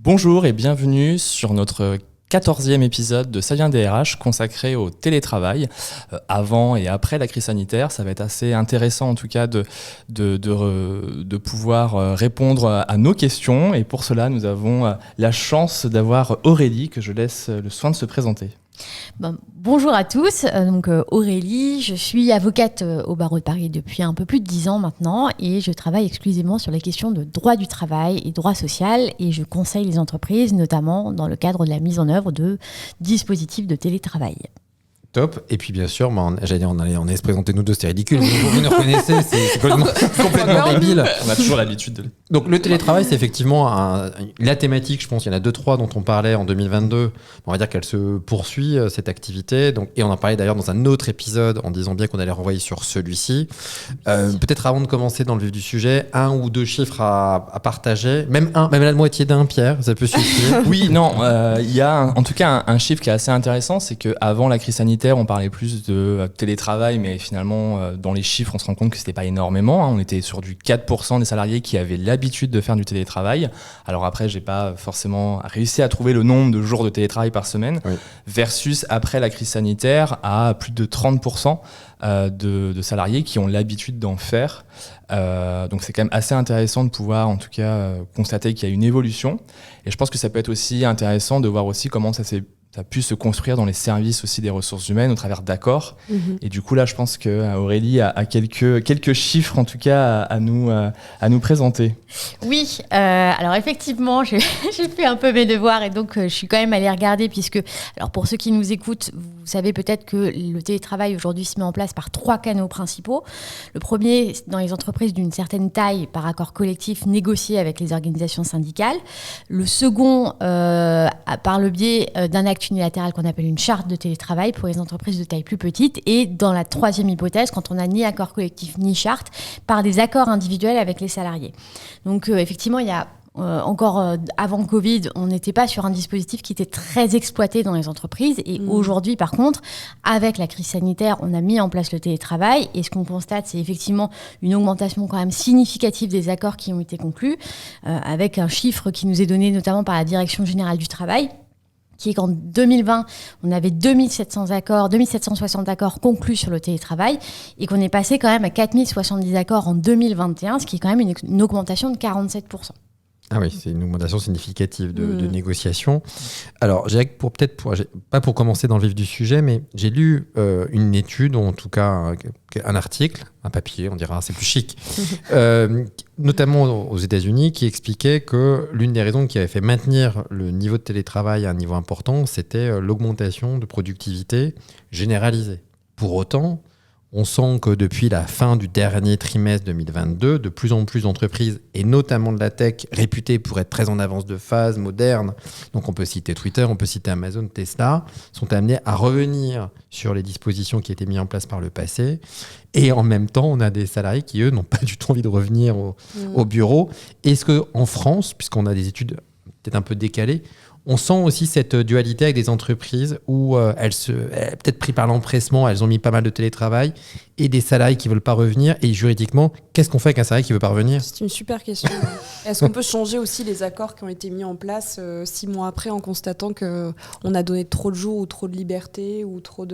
Bonjour et bienvenue sur notre 14e épisode de Ça vient des RH consacré au télétravail avant et après la crise sanitaire. Ça va être assez intéressant en tout cas de pouvoir répondre à nos questions et pour cela nous avons la chance d'avoir Aurélie que je laisse le soin de se présenter. Bonjour à tous, donc Aurélie, je suis avocate au barreau de Paris depuis un peu plus de 10 ans maintenant et je travaille exclusivement sur les questions de droit du travail et droit social et je conseille les entreprises notamment dans le cadre de la mise en œuvre de dispositifs de télétravail. Top. Et puis bien sûr, j'allais dire, on allait se présenter nous deux, c'était ridicule. Vous nous reconnaissez, c'est complètement débile. On a toujours l'habitude de... Donc le télétravail, c'est effectivement la thématique, je pense, il y en a 2-3 dont on parlait en 2022. On va dire qu'elle se poursuit, cette activité. Donc, et on en parlait d'ailleurs dans un autre épisode en disant bien qu'on allait renvoyer sur celui-ci. Peut-être avant de commencer dans le vif du sujet, 1 ou 2 chiffres à partager. Même la moitié d'un, Pierre, ça peut suffire. Oui, non, il y a en tout cas un chiffre qui est assez intéressant, c'est qu'avant la crise sanitaire, on parlait plus de télétravail, mais finalement, dans les chiffres, on se rend compte que c'était pas énormément. On était sur du 4% des salariés qui avaient l'habitude de faire du télétravail. Alors après, j'ai pas forcément réussi à trouver le nombre de jours de télétravail par semaine, oui. Versus après la crise sanitaire, à plus de 30% de salariés qui ont l'habitude d'en faire. Donc c'est quand même assez intéressant de pouvoir, en tout cas, constater qu'il y a une évolution. Et je pense que ça peut être aussi intéressant de voir aussi comment ça a pu se construire dans les services aussi des ressources humaines au travers d'accords. Mmh. Et du coup, là, je pense qu'Aurélie a quelques chiffres, en tout cas, à nous présenter. Oui, alors effectivement, j'ai fait un peu mes devoirs et donc je suis quand même allée regarder puisque, alors pour ceux qui nous écoutent, vous savez peut-être que le télétravail aujourd'hui se met en place par 3 canaux principaux. Le premier, dans les entreprises d'une certaine taille, par accord collectif négocié avec les organisations syndicales. Le second, par le biais d'un acte unilatérale qu'on appelle une charte de télétravail pour les entreprises de taille plus petite et dans la troisième hypothèse, quand on n'a ni accord collectif ni charte, par des accords individuels avec les salariés. Donc effectivement, il y a encore avant Covid, on n'était pas sur un dispositif qui était très exploité dans les entreprises et aujourd'hui par contre, avec la crise sanitaire, on a mis en place le télétravail et ce qu'on constate, c'est effectivement une augmentation quand même significative des accords qui ont été conclus avec un chiffre qui nous est donné notamment par la Direction générale du travail, qui est qu'en 2020, on avait 2760 accords conclus sur le télétravail et qu'on est passé quand même à 4070 accords en 2021, ce qui est quand même une augmentation de 47%. Ah oui, c'est une augmentation significative de négociations. Alors, pas pour commencer dans le vif du sujet, mais j'ai lu une étude, ou en tout cas un article, un papier, on dira, c'est plus chic, notamment aux États-Unis, qui expliquait que l'une des raisons qui avait fait maintenir le niveau de télétravail à un niveau important, c'était l'augmentation de productivité généralisée. Pour autant, on sent que depuis la fin du dernier trimestre 2022, de plus en plus d'entreprises, et notamment de la tech, réputées pour être très en avance de phase, modernes, donc on peut citer Twitter, on peut citer Amazon, Tesla, sont amenées à revenir sur les dispositions qui étaient mises en place par le passé. Et en même temps, on a des salariés qui, eux, n'ont pas du tout envie de revenir au bureau. Est-ce qu'en France, puisqu'on a des études peut-être un peu décalées, on sent aussi cette dualité avec des entreprises où elles peut-être pris par l'empressement, elles ont mis pas mal de télétravail et des salariés qui ne veulent pas revenir. Et juridiquement, qu'est-ce qu'on fait avec un salarié qui ne veut pas revenir ? C'est une super question. Est-ce qu'on peut changer aussi les accords qui ont été mis en place 6 mois après en constatant qu'on a donné trop de jours ou trop de liberté ou trop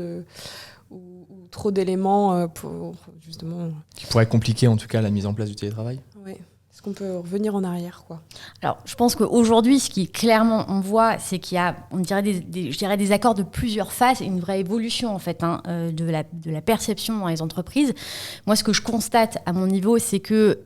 d'éléments pour justement... Qui pourrait compliquer en tout cas la mise en place du télétravail ? Oui. Est-ce qu'on peut revenir en arrière, quoi ? Alors, je pense qu'aujourd'hui, ce qui clairement on voit, c'est qu'il y a, on dirait des accords de plusieurs phases et une vraie évolution en fait de la perception dans les entreprises. Moi, ce que je constate à mon niveau, c'est que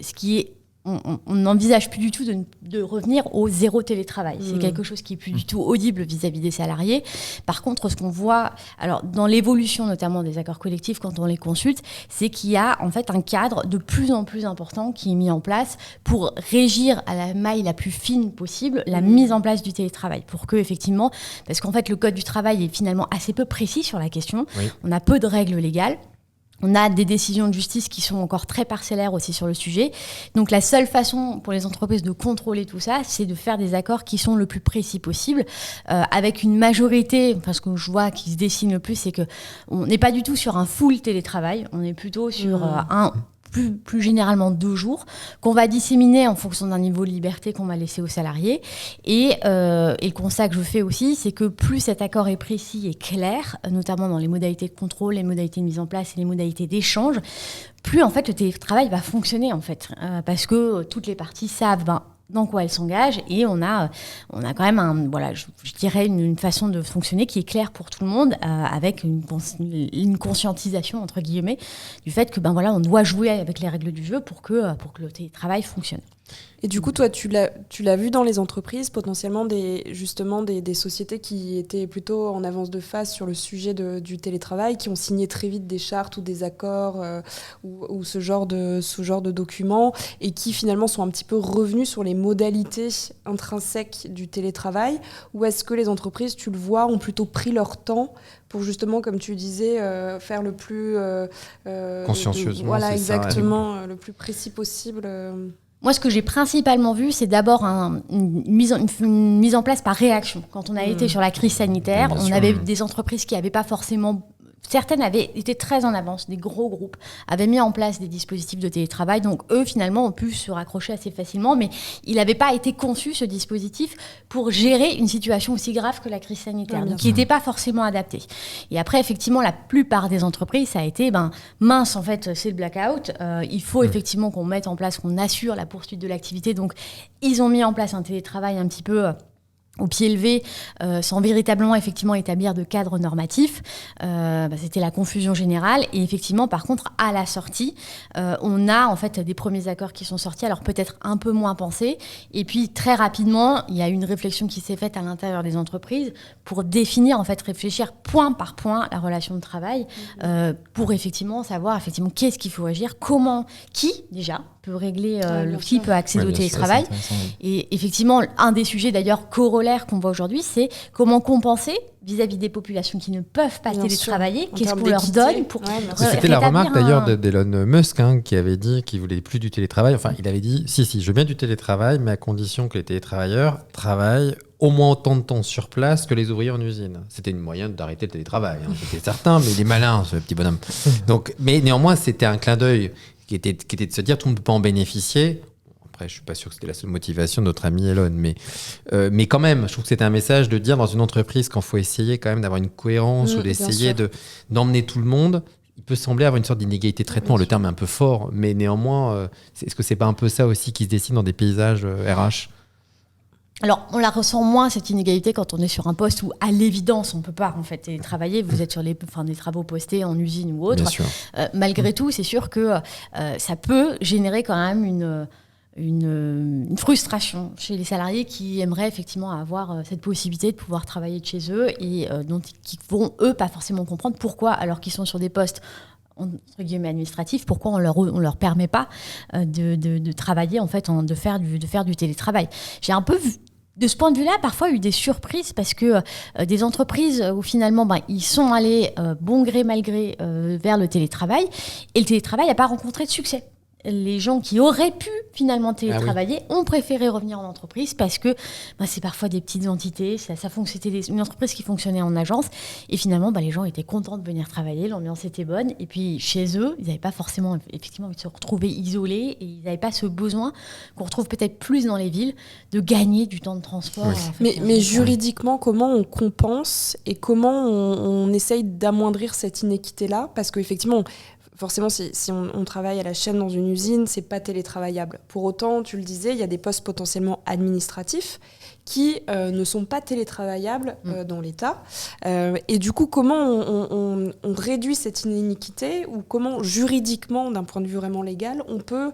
on n'envisage plus du tout de revenir au zéro télétravail. C'est quelque chose qui est plus du tout audible vis-à-vis des salariés. Par contre, ce qu'on voit, alors dans l'évolution notamment des accords collectifs quand on les consulte, c'est qu'il y a en fait un cadre de plus en plus important qui est mis en place pour régir à la maille la plus fine possible la mise en place du télétravail. Pour que effectivement, parce qu'en fait le code du travail est finalement assez peu précis sur la question. Oui. On a peu de règles légales. On a des décisions de justice qui sont encore très parcellaires aussi sur le sujet. Donc la seule façon pour les entreprises de contrôler tout ça, c'est de faire des accords qui sont le plus précis possible, avec une majorité, parce que je vois qui se dessine le plus, c'est qu'on n'est pas du tout sur un full télétravail, on est plutôt sur plus généralement 2 jours, qu'on va disséminer en fonction d'un niveau de liberté qu'on va laisser aux salariés. Et le constat que je fais aussi, c'est que plus cet accord est précis et clair, notamment dans les modalités de contrôle, les modalités de mise en place et les modalités d'échange, plus en fait le télétravail va fonctionner en fait, parce que toutes les parties savent dans quoi elles s'engagent, et on a quand même je dirais une façon de fonctionner qui est claire pour tout le monde, avec une conscientisation entre guillemets du fait que on doit jouer avec les règles du jeu pour que le télétravail fonctionne. Et du coup, toi, tu l'as vu dans les entreprises, potentiellement des sociétés qui étaient plutôt en avance de phase sur le sujet du télétravail, qui ont signé très vite des chartes ou des accords ou ce genre de documents, et qui finalement sont un petit peu revenus sur les modalités intrinsèques du télétravail, ou est-ce que les entreprises, tu le vois, ont plutôt pris leur temps pour justement, comme tu disais, faire le plus... consciencieusement, voilà, c'est exactement, le plus précis possible Moi, ce que j'ai principalement vu, c'est d'abord une mise en place par réaction. Quand on a été sur la crise sanitaire, on avait des entreprises qui n'avaient pas forcément... Certaines avaient été très en avance, des gros groupes avaient mis en place des dispositifs de télétravail, donc eux finalement ont pu se raccrocher assez facilement, mais il n'avait pas été conçu ce dispositif pour gérer une situation aussi grave que la crise sanitaire, donc qui n'était pas forcément adapté. Et après effectivement la plupart des entreprises ça a été mince en fait c'est le blackout, il faut effectivement qu'on mette en place, qu'on assure la poursuite de l'activité, donc ils ont mis en place un télétravail un petit peu au pied levé, sans véritablement effectivement établir de cadre normatif. C'était la confusion générale. Et effectivement, par contre, à la sortie, on a en fait des premiers accords qui sont sortis, alors peut-être un peu moins pensés. Et puis très rapidement, il y a une réflexion qui s'est faite à l'intérieur des entreprises pour définir, en fait, réfléchir point par point la relation de travail, pour effectivement savoir effectivement qu'est-ce qu'il faut agir, comment, qui déjà peut régler, qui peut accéder au télétravail. Et effectivement, un des sujets d'ailleurs corollaires qu'on voit aujourd'hui, c'est comment compenser vis-à-vis des populations qui ne peuvent pas télétravailler, qu'est-ce qu'on leur donne pour C'était la remarque d'ailleurs d'Elon Musk, qui avait dit qu'il voulait plus du télétravail. Enfin, il avait dit si, je veux bien du télétravail, mais à condition que les télétravailleurs travaillent au moins autant de temps sur place que les ouvriers en usine. C'était une moyen d'arrêter le télétravail, c'était certain, mais il est malin, ce petit bonhomme. Donc, mais néanmoins, c'était un clin d'œil qui était de se dire tout le monde ne peut pas en bénéficier. Après, je ne suis pas sûr que c'était la seule motivation de notre ami Elon, mais quand même, je trouve que c'était un message de dire dans une entreprise qu'il faut essayer quand même d'avoir une cohérence ou d'essayer d'emmener tout le monde. Il peut sembler avoir une sorte d'inégalité de traitement, le terme est un peu fort, mais néanmoins, est-ce que ce n'est pas un peu ça aussi qui se dessine dans des paysages RH ? Alors, on la ressent moins, cette inégalité, quand on est sur un poste où, à l'évidence, on ne peut pas en fait travailler. Vous êtes sur des travaux postés en usine ou autre. Malgré tout, c'est sûr que ça peut générer quand même une frustration chez les salariés qui aimeraient effectivement avoir cette possibilité de pouvoir travailler de chez eux et qui vont, eux, pas forcément comprendre pourquoi, alors qu'ils sont sur des postes entre guillemets administratifs, pourquoi on leur permet pas de travailler en fait, de faire du télétravail. J'ai un peu vu, de ce point de vue-là, parfois eu des surprises parce que des entreprises où finalement ils sont allés bon gré mal gré vers le télétravail, et le télétravail n'a pas rencontré de succès. Les gens qui auraient pu finalement télétravailler ont préféré revenir en entreprise parce que c'est parfois des petites entités, c'était une entreprise qui fonctionnait en agence, et finalement les gens étaient contents de venir travailler, l'ambiance était bonne, et puis chez eux, ils n'avaient pas forcément effectivement envie de se retrouver isolés, et ils n'avaient pas ce besoin qu'on retrouve peut-être plus dans les villes de gagner du temps de transport. Mais juridiquement, comment on compense et comment on essaye d'amoindrir cette inéquité-là ? Parce qu'effectivement, forcément, si on travaille à la chaîne dans une usine, c'est pas télétravaillable. Pour autant, tu le disais, il y a des postes potentiellement administratifs qui ne sont pas télétravaillables dans l'État. Et du coup, comment on réduit cette inéquité, ou comment juridiquement, d'un point de vue vraiment légal, on peut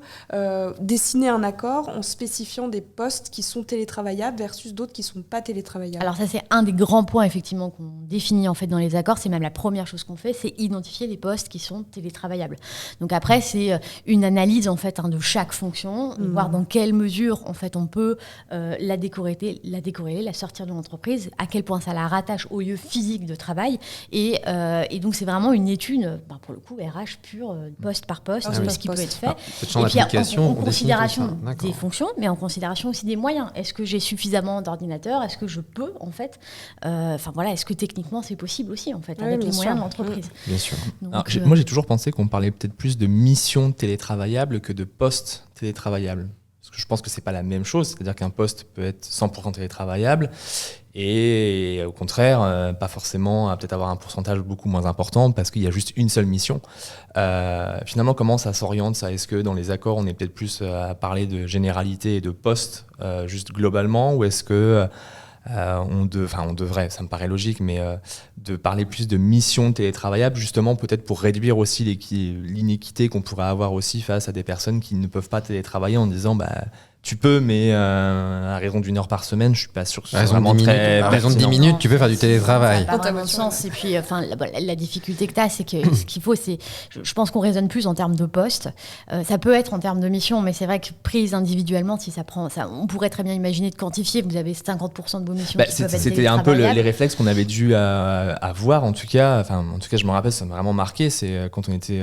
dessiner un accord en spécifiant des postes qui sont télétravaillables versus d'autres qui ne sont pas télétravaillables ? Alors ça, c'est un des grands points effectivement qu'on définit en fait dans les accords. C'est même la première chose qu'on fait, c'est identifier les postes qui sont télétravaillables. Donc après, c'est une analyse en fait de chaque fonction, voir dans quelle mesure en fait on peut la décorréler, la sortir de l'entreprise, à quel point ça la rattache au lieu physique de travail. Et donc, c'est vraiment une étude, pour le coup, RH pur, poste par poste, ce qui peut être fait. Et puis, en considération des fonctions, mais en considération aussi des moyens. Est-ce que j'ai suffisamment d'ordinateurs ? Est-ce que je peux, en fait est-ce que techniquement, c'est possible aussi, en fait, avec les moyens de l'entreprise ? Bien sûr. Moi, j'ai toujours pensé qu'on parlait peut-être plus de missions télétravaillables que de postes télétravaillables. Parce que je pense que c'est pas la même chose, c'est-à-dire qu'un poste peut être 100% télétravaillable et au contraire, pas forcément peut-être avoir un pourcentage beaucoup moins important parce qu'il y a juste une seule mission. Finalement, comment ça s'oriente ça ? Est-ce que dans les accords, on est peut-être plus à parler de généralité et de postes juste globalement, ou est-ce que on devrait, ça me paraît logique, mais de parler plus de missions télétravaillables, justement peut-être pour réduire aussi l'inéquité qu'on pourrait avoir aussi face à des personnes qui ne peuvent pas télétravailler en disant tu peux, mais à raison d'1 heure par semaine, je suis pas sûr que ce soit vraiment très à raison de 10 minutes, tu peux faire du télétravail. Ça n'a pas vraiment de sens. Et puis, la difficulté que tu as, c'est que ce qu'il faut, c'est. Je pense qu'on raisonne plus en termes de postes. Ça peut être en termes de mission, mais c'est vrai que prise individuellement, si ça prend. On pourrait très bien imaginer de quantifier. Vous avez 50% de vos missions qui peuvent être c'était un peu les réflexes qu'on avait dû avoir, en tout cas. Enfin, en tout cas, je me rappelle, ça m'a vraiment marqué. C'est quand on était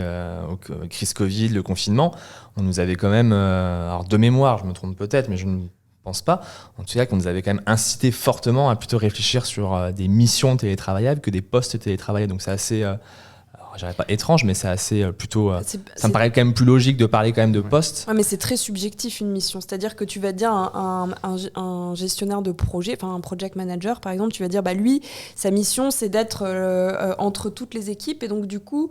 au crise Covid, le confinement. On nous avait quand même, alors de mémoire, je me trompe peut-être, mais je ne pense pas, en tout cas qu'on nous avait quand même incité fortement à plutôt réfléchir sur des missions télétravaillables que des postes télétravaillables. Donc c'est assez, je dirais pas étrange, mais c'est assez plutôt, ça me paraît quand même plus logique de parler quand même de postes. Ouais, mais c'est très subjectif une mission, c'est-à-dire que tu vas dire un gestionnaire de projet, enfin un project manager par exemple, tu vas dire lui, sa mission c'est d'être entre toutes les équipes et donc du coup,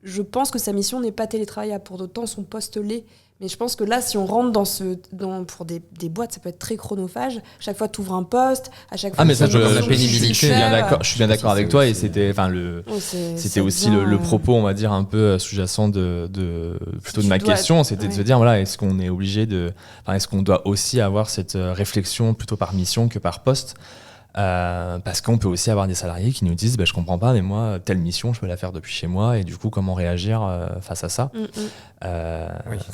je pense que sa mission n'est pas télétravaillable. Pour d'autant, son poste l'est. Mais je pense que là, si on rentre pour des boîtes, ça peut être très chronophage. Chaque fois, tu ouvres un poste. À chaque fois, mais ça, la pénibilité. Je suis bien d'accord avec toi. Et c'était, c'était aussi le propos, on va dire, un peu sous-jacent plutôt de ma question. C'était de se dire, voilà, est-ce qu'on est obligé est-ce qu'on doit aussi avoir cette réflexion plutôt par mission que par poste ? Parce qu'on peut aussi avoir des salariés qui nous disent je comprends pas, mais moi telle mission je peux la faire depuis chez moi et du coup comment réagir face à ça.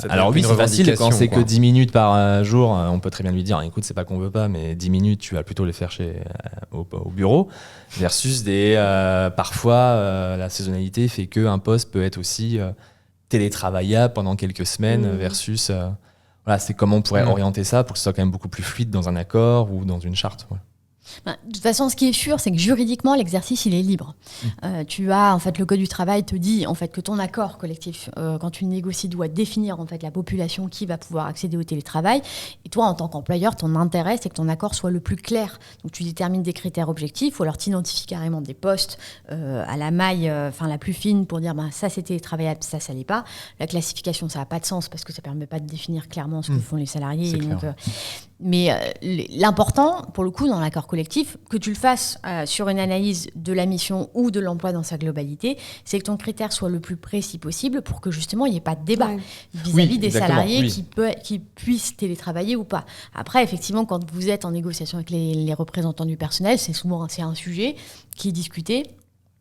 Alors oui, c'est facile quand c'est que 10 minutes par jour, on peut très bien lui dire écoute, c'est pas qu'on veut pas, mais 10 minutes tu vas plutôt les faire au bureau, versus parfois la saisonnalité fait qu'un poste peut être aussi télétravaillable pendant quelques semaines versus voilà, c'est comment on pourrait orienter ça pour que ce soit quand même beaucoup plus fluide dans un accord ou dans une charte. Voilà. De toute façon, ce qui est sûr, c'est que juridiquement, l'exercice, il est libre. Tu as, en fait, le Code du travail te dit, en fait, que ton accord collectif, quand tu le négocies, doit définir, en fait, la population qui va pouvoir accéder au télétravail. Et toi, en tant qu'employeur, ton intérêt, c'est que ton accord soit le plus clair. Donc, tu détermines des critères objectifs, ou alors tu identifies carrément des postes à la maille, la plus fine, pour dire, ça, c'est télétravaillable, ça l'est pas. La classification, ça n'a pas de sens, parce que ça permet pas de définir clairement ce que font les salariés. Et donc, mais l'important, pour le coup, dans l'accord collectif, que tu le fasses sur une analyse de la mission ou de l'emploi dans sa globalité, c'est que ton critère soit le plus précis possible pour que justement il n'y ait pas de débat vis-à-vis des salariés qui puissent télétravailler ou pas. Après, effectivement, quand vous êtes en négociation avec les représentants du personnel, c'est un sujet qui est discuté.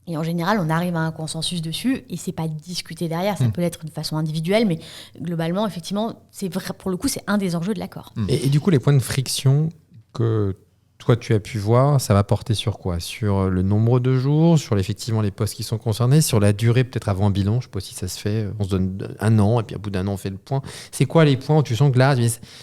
Et en général, on arrive à un consensus dessus et c'est pas discuté derrière. Ça peut l'être de façon individuelle, mais globalement, effectivement, c'est vrai, pour le coup, c'est un des enjeux de l'accord. Et du coup, les points de friction que toi, tu as pu voir, ça va porter sur quoi ? Sur le nombre de jours, sur effectivement les postes qui sont concernés, sur la durée peut-être avant un bilan, je ne sais pas si ça se fait, on se donne 1 an et puis à bout d'1 an, on fait le point. C'est quoi les points où tu sens que là,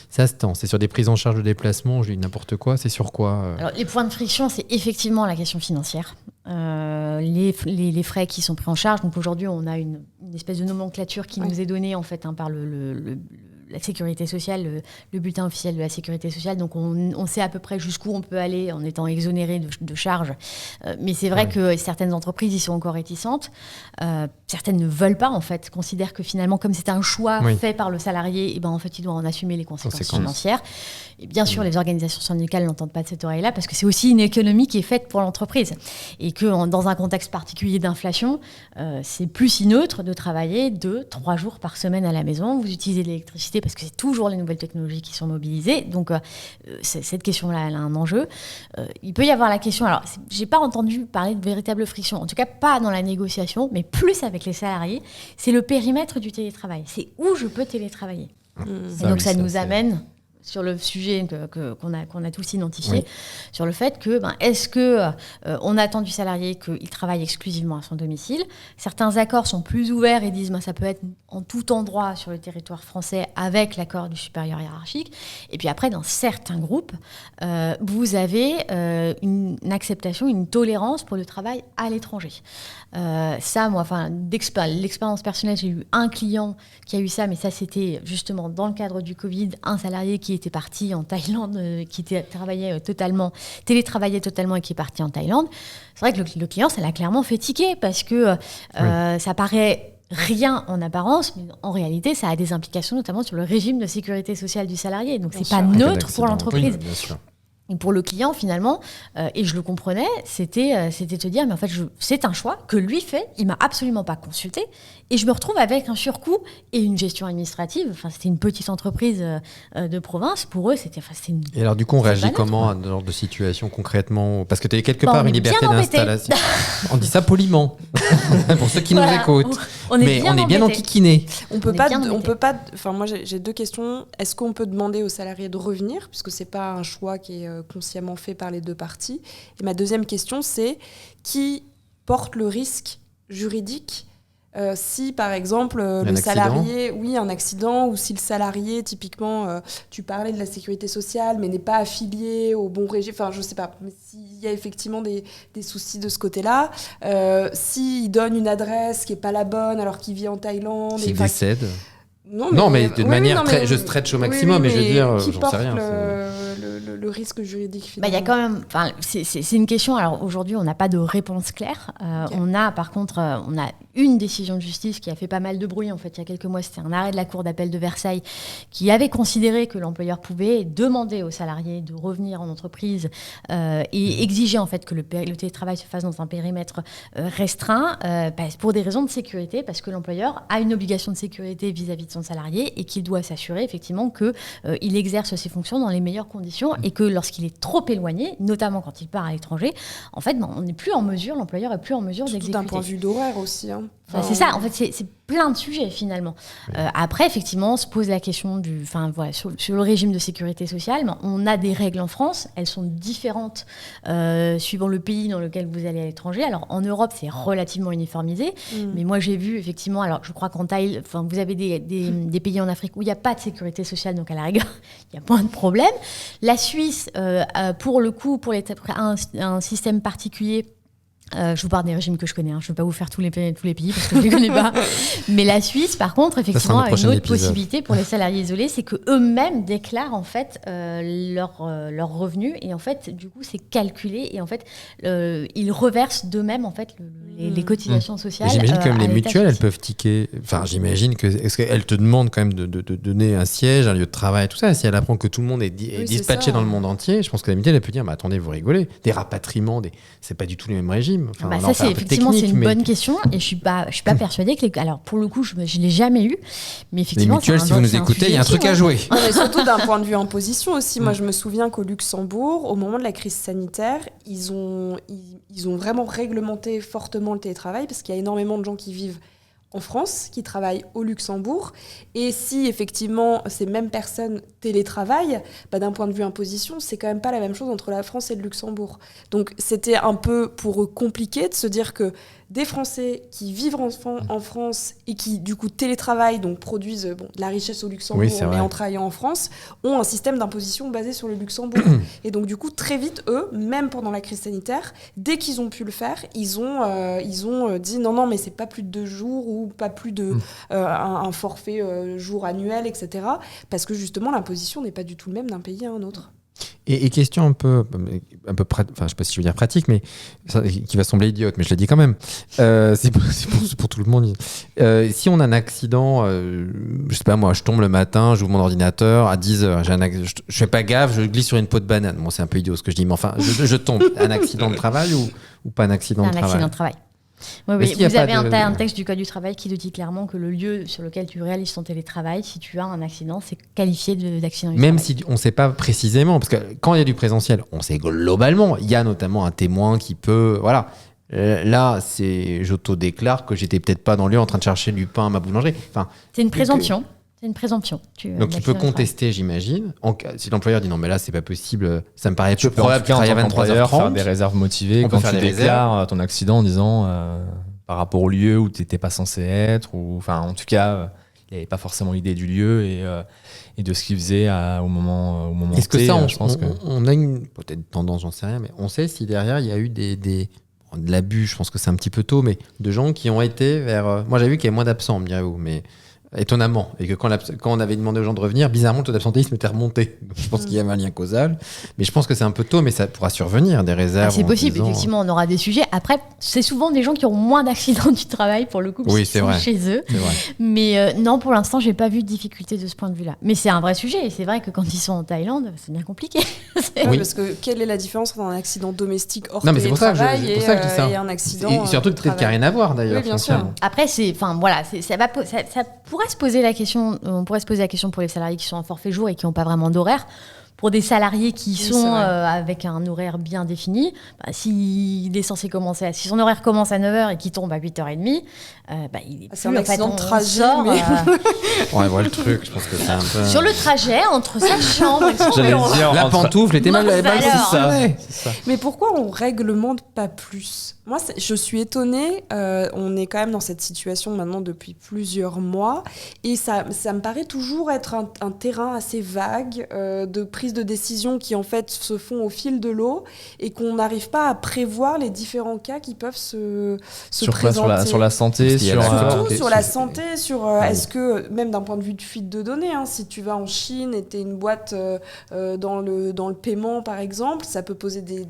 ça se tend ? C'est sur des prises en charge de déplacement, je dis n'importe quoi, c'est sur quoi Alors, les points de friction, c'est effectivement la question financière. Les frais qui sont pris en charge. Donc aujourd'hui, on a une espèce de nomenclature qui nous est donnée en fait par la sécurité sociale, le bulletin officiel de la sécurité sociale. Donc on sait à peu près jusqu'où on peut aller en étant exonéré de charges. Mais c'est vrai que certaines entreprises y sont encore réticentes. Certaines ne veulent pas en fait, considèrent que finalement, comme c'est un choix fait par le salarié, et en fait, il doit en assumer les conséquences financières. Et bien sûr, les organisations syndicales n'entendent pas de cette oreille-là parce que c'est aussi une économie qui est faite pour l'entreprise. Et que dans un contexte particulier d'inflation, c'est plus si neutre de travailler 2-3 jours par semaine à la maison. Vous utilisez de l'électricité parce que c'est toujours les nouvelles technologies qui sont mobilisées. Donc, cette question-là, elle a un enjeu. Il peut y avoir la question... Alors, j'ai pas entendu parler de véritable friction. En tout cas, pas dans la négociation, mais plus avec les salariés. C'est le périmètre du télétravail. C'est où je peux télétravailler. Et donc, ça nous amène... sur le sujet qu'on a tous identifié, sur le fait que est-ce que on attend du salarié qu'il travaille exclusivement à son domicile. Certains accords sont plus ouverts et disent ça peut être en tout endroit sur le territoire français avec l'accord du supérieur hiérarchique. Et puis après, dans certains groupes, vous avez une acceptation, une tolérance pour le travail à l'étranger. Ça, moi, l'expérience personnelle, j'ai eu un client qui a eu ça, mais ça c'était justement dans le cadre du Covid, un salarié qui était parti en Thaïlande, qui télétravaillait totalement et qui est parti en Thaïlande. C'est vrai que le client, ça l'a clairement fait tiquer parce que ça paraît rien en apparence, mais en réalité, ça a des implications notamment sur le régime de sécurité sociale du salarié. Donc, c'est pas neutre pour l'entreprise. Oui, bien sûr. Et pour le client, finalement, et je le comprenais, c'était te dire, mais en fait, c'est un choix que lui fait, il m'a absolument pas consulté, et je me retrouve avec un surcoût et une gestion administrative. Enfin, c'était une petite entreprise de province. Pour eux, c'était une... Et alors, du coup, on réagit comment à ce genre de situation concrètement? Parce que tu as quelque part une liberté d'installation. On dit ça poliment, pour ceux qui nous écoutent. On est bien enquiquinés. On peut pas. Enfin, moi, j'ai deux questions. Est-ce qu'on peut demander aux salariés de revenir, puisque c'est pas un choix qui est consciemment fait par les deux parties? Et ma deuxième question, c'est qui porte le risque juridique si, par exemple, le salarié, un accident, ou si le salarié, typiquement, tu parlais de la sécurité sociale, mais n'est pas affilié au bon régime, enfin, je sais pas, mais s'il y a effectivement des soucis de ce côté-là, s'il donne une adresse qui est pas la bonne alors qu'il vit en Thaïlande... S'il décède... Non, mais de manière je stretch au maximum, mais je veux dire, j'en sais rien. Le risque juridique, finalement. Il y a quand même, c'est une question. Alors aujourd'hui, on n'a pas de réponse claire. On a, par contre, une décision de justice qui a fait pas mal de bruit. En fait, il y a quelques mois, c'était un arrêt de la Cour d'appel de Versailles qui avait considéré que l'employeur pouvait demander aux salariés de revenir en entreprise et exiger en fait que le télétravail se fasse dans un périmètre restreint pour des raisons de sécurité, parce que l'employeur a une obligation de sécurité vis-à-vis de son salarié et qu'il doit s'assurer effectivement qu'il exerce ses fonctions dans les meilleures conditions, et que lorsqu'il est trop éloigné, notamment quand il part à l'étranger, en fait, on n'est plus en mesure, l'employeur n'est plus en mesure d'exécuter. D'un point de vue d'horaire aussi. Hein. C'est ça, en fait, c'est plein de sujets finalement. Après, effectivement, on se pose la question sur le régime de sécurité sociale. On a des règles en France, elles sont différentes suivant le pays dans lequel vous allez à l'étranger. Alors en Europe, c'est relativement uniformisé, mais moi j'ai vu effectivement, alors je crois qu'en Thaïlande, vous avez des pays en Afrique où il n'y a pas de sécurité sociale, donc à la rigueur, il y a moins de problèmes. La Suisse, pour le coup, un système particulier. Je vous parle des régimes que je connais, je ne vais pas vous faire tous les pays parce que je ne les connais pas. Mais la Suisse, par contre, effectivement, a une autre possibilité pour les salariés isolés, c'est qu'eux-mêmes déclarent en fait leurs revenus, et en fait, du coup, c'est calculé, et en fait, ils reversent d'eux-mêmes en fait les cotisations sociales. J'imagine que les mutuelles, elles peuvent tiquer. Enfin, j'imagine est-ce qu'elles te demandent quand même de donner un siège, un lieu de travail, tout ça. Si elle apprend que tout le monde est dispatché dans le monde entier, je pense que la mutuelle, elle peut dire, mais attendez, vous rigolez, des rapatriements, c'est pas du tout les mêmes régimes. Enfin, ça, c'est effectivement c'est une bonne question, et je suis pas persuadée que alors pour le coup, je l'ai jamais eu, mais effectivement, les mutuelles, si vous nous écoutez, il y a un truc à jouer. Non, mais surtout d'un point de vue imposition aussi. Moi, je me souviens qu'au Luxembourg, au moment de la crise sanitaire, ils ont vraiment réglementé fortement le télétravail, parce qu'il y a énormément de gens qui vivent en France, qui travaillent au Luxembourg. Et si effectivement ces mêmes personnes télétravaillent, d'un point de vue imposition, c'est quand même pas la même chose entre la France et le Luxembourg. Donc c'était un peu pour eux compliqué de se dire que des Français qui vivent en France et qui du coup télétravaillent, donc produisent de la richesse au Luxembourg, mais en travaillant en France, ont un système d'imposition basé sur le Luxembourg. Et donc du coup, très vite, eux, même pendant la crise sanitaire, dès qu'ils ont pu le faire, ils ont dit non, mais c'est pas plus de 2 jours ou pas plus de un forfait jour annuel, etc. Parce que justement, l'imposition n'est pas du tout le même d'un pays à un autre. Et question un peu je sais pas si je veux dire pratique, mais qui va sembler idiote, mais je la dis quand même. C'est pour tout le monde. Si on a un accident, je sais pas moi, je tombe le matin, j'ouvre mon ordinateur à 10h, je fais pas gaffe, je glisse sur une peau de banane. Bon, c'est un peu idiot ce que je dis, mais enfin, je tombe. Un accident de travail ou pas un accident de travail? Un accident de travail. Oui, vous avez un texte du Code du travail qui le dit clairement que le lieu sur lequel tu réalises ton télétravail, si tu as un accident, c'est qualifié d'accident du travail. Même si on ne sait pas précisément, parce que quand il y a du présentiel, on sait globalement, il y a notamment un témoin qui peut... Voilà. Là, j'auto-déclare que j'étais peut-être pas dans le lieu en train de chercher du pain à ma boulangerie. Enfin, c'est une présomption. C'est une présomption. Donc, il peut contester, j'imagine. Si l'employeur dit non, mais là, c'est pas possible, ça me paraît peu Tu peux en tout cas, en tant qu'employeur, faire des réserves motivées quand tu déclares ton accident en disant par rapport au lieu où tu n'étais pas censé être, ou enfin, en tout cas, il n'y avait pas forcément idée du lieu et de ce qu'il faisait au moment Est-ce que ça, on a une peut-être tendance, j'en sais rien, mais on sait si derrière, il y a eu de l'abus, je pense que c'est un petit peu tôt, mais de gens qui ont été vers... Moi, j'avais vu qu'il y avait moins d'absents, me direz-vous, mais... Étonnamment, et que quand on avait demandé aux gens de revenir, bizarrement le taux d'absentéisme était remonté. Donc, je pense qu'il y avait un lien causal, mais je pense que c'est un peu tôt, mais ça pourra survenir, des réserves. C'est possible, effectivement, on aura des sujets. Après, c'est souvent des gens qui ont moins d'accidents du travail, pour le coup, qui sont chez eux. C'est vrai. Mais non, pour l'instant, j'ai pas vu de difficulté de ce point de vue-là. Mais c'est un vrai sujet, et c'est vrai que quand ils sont en Thaïlande, c'est bien compliqué. Oui, parce que quelle est la différence entre un accident domestique hors télétravail et un accident et surtout peut-être qu'il n'y a rien à voir, d'ailleurs. Oui, bien sûr. Après, ça pourrait se poser la question. On pourrait se poser la question pour les salariés qui sont en forfait jour et qui n'ont pas vraiment d'horaire. Pour des salariés qui sont avec un horaire bien défini, si son horaire commence à 9h et qu'il tombe à 8h30, il est c'est un accident de trajet. On va voir le truc, je pense que c'est un peu... Sur le trajet, entre sa chambre et son bureau. La pantoufle était mal, c'est ça. Mais pourquoi on réglemente pas plus ? Moi, je suis étonnée. On est quand même dans cette situation maintenant depuis plusieurs mois. Et ça me paraît toujours être un terrain assez vague de prise de décision qui, en fait, se font au fil de l'eau et qu'on n'arrive pas à prévoir les différents cas qui peuvent se présenter. Sur la santé, surtout sur la santé, est-ce que, même d'un point de vue de fuite de données, si tu vas en Chine et tu es une boîte dans le paiement, par exemple, ça peut poser des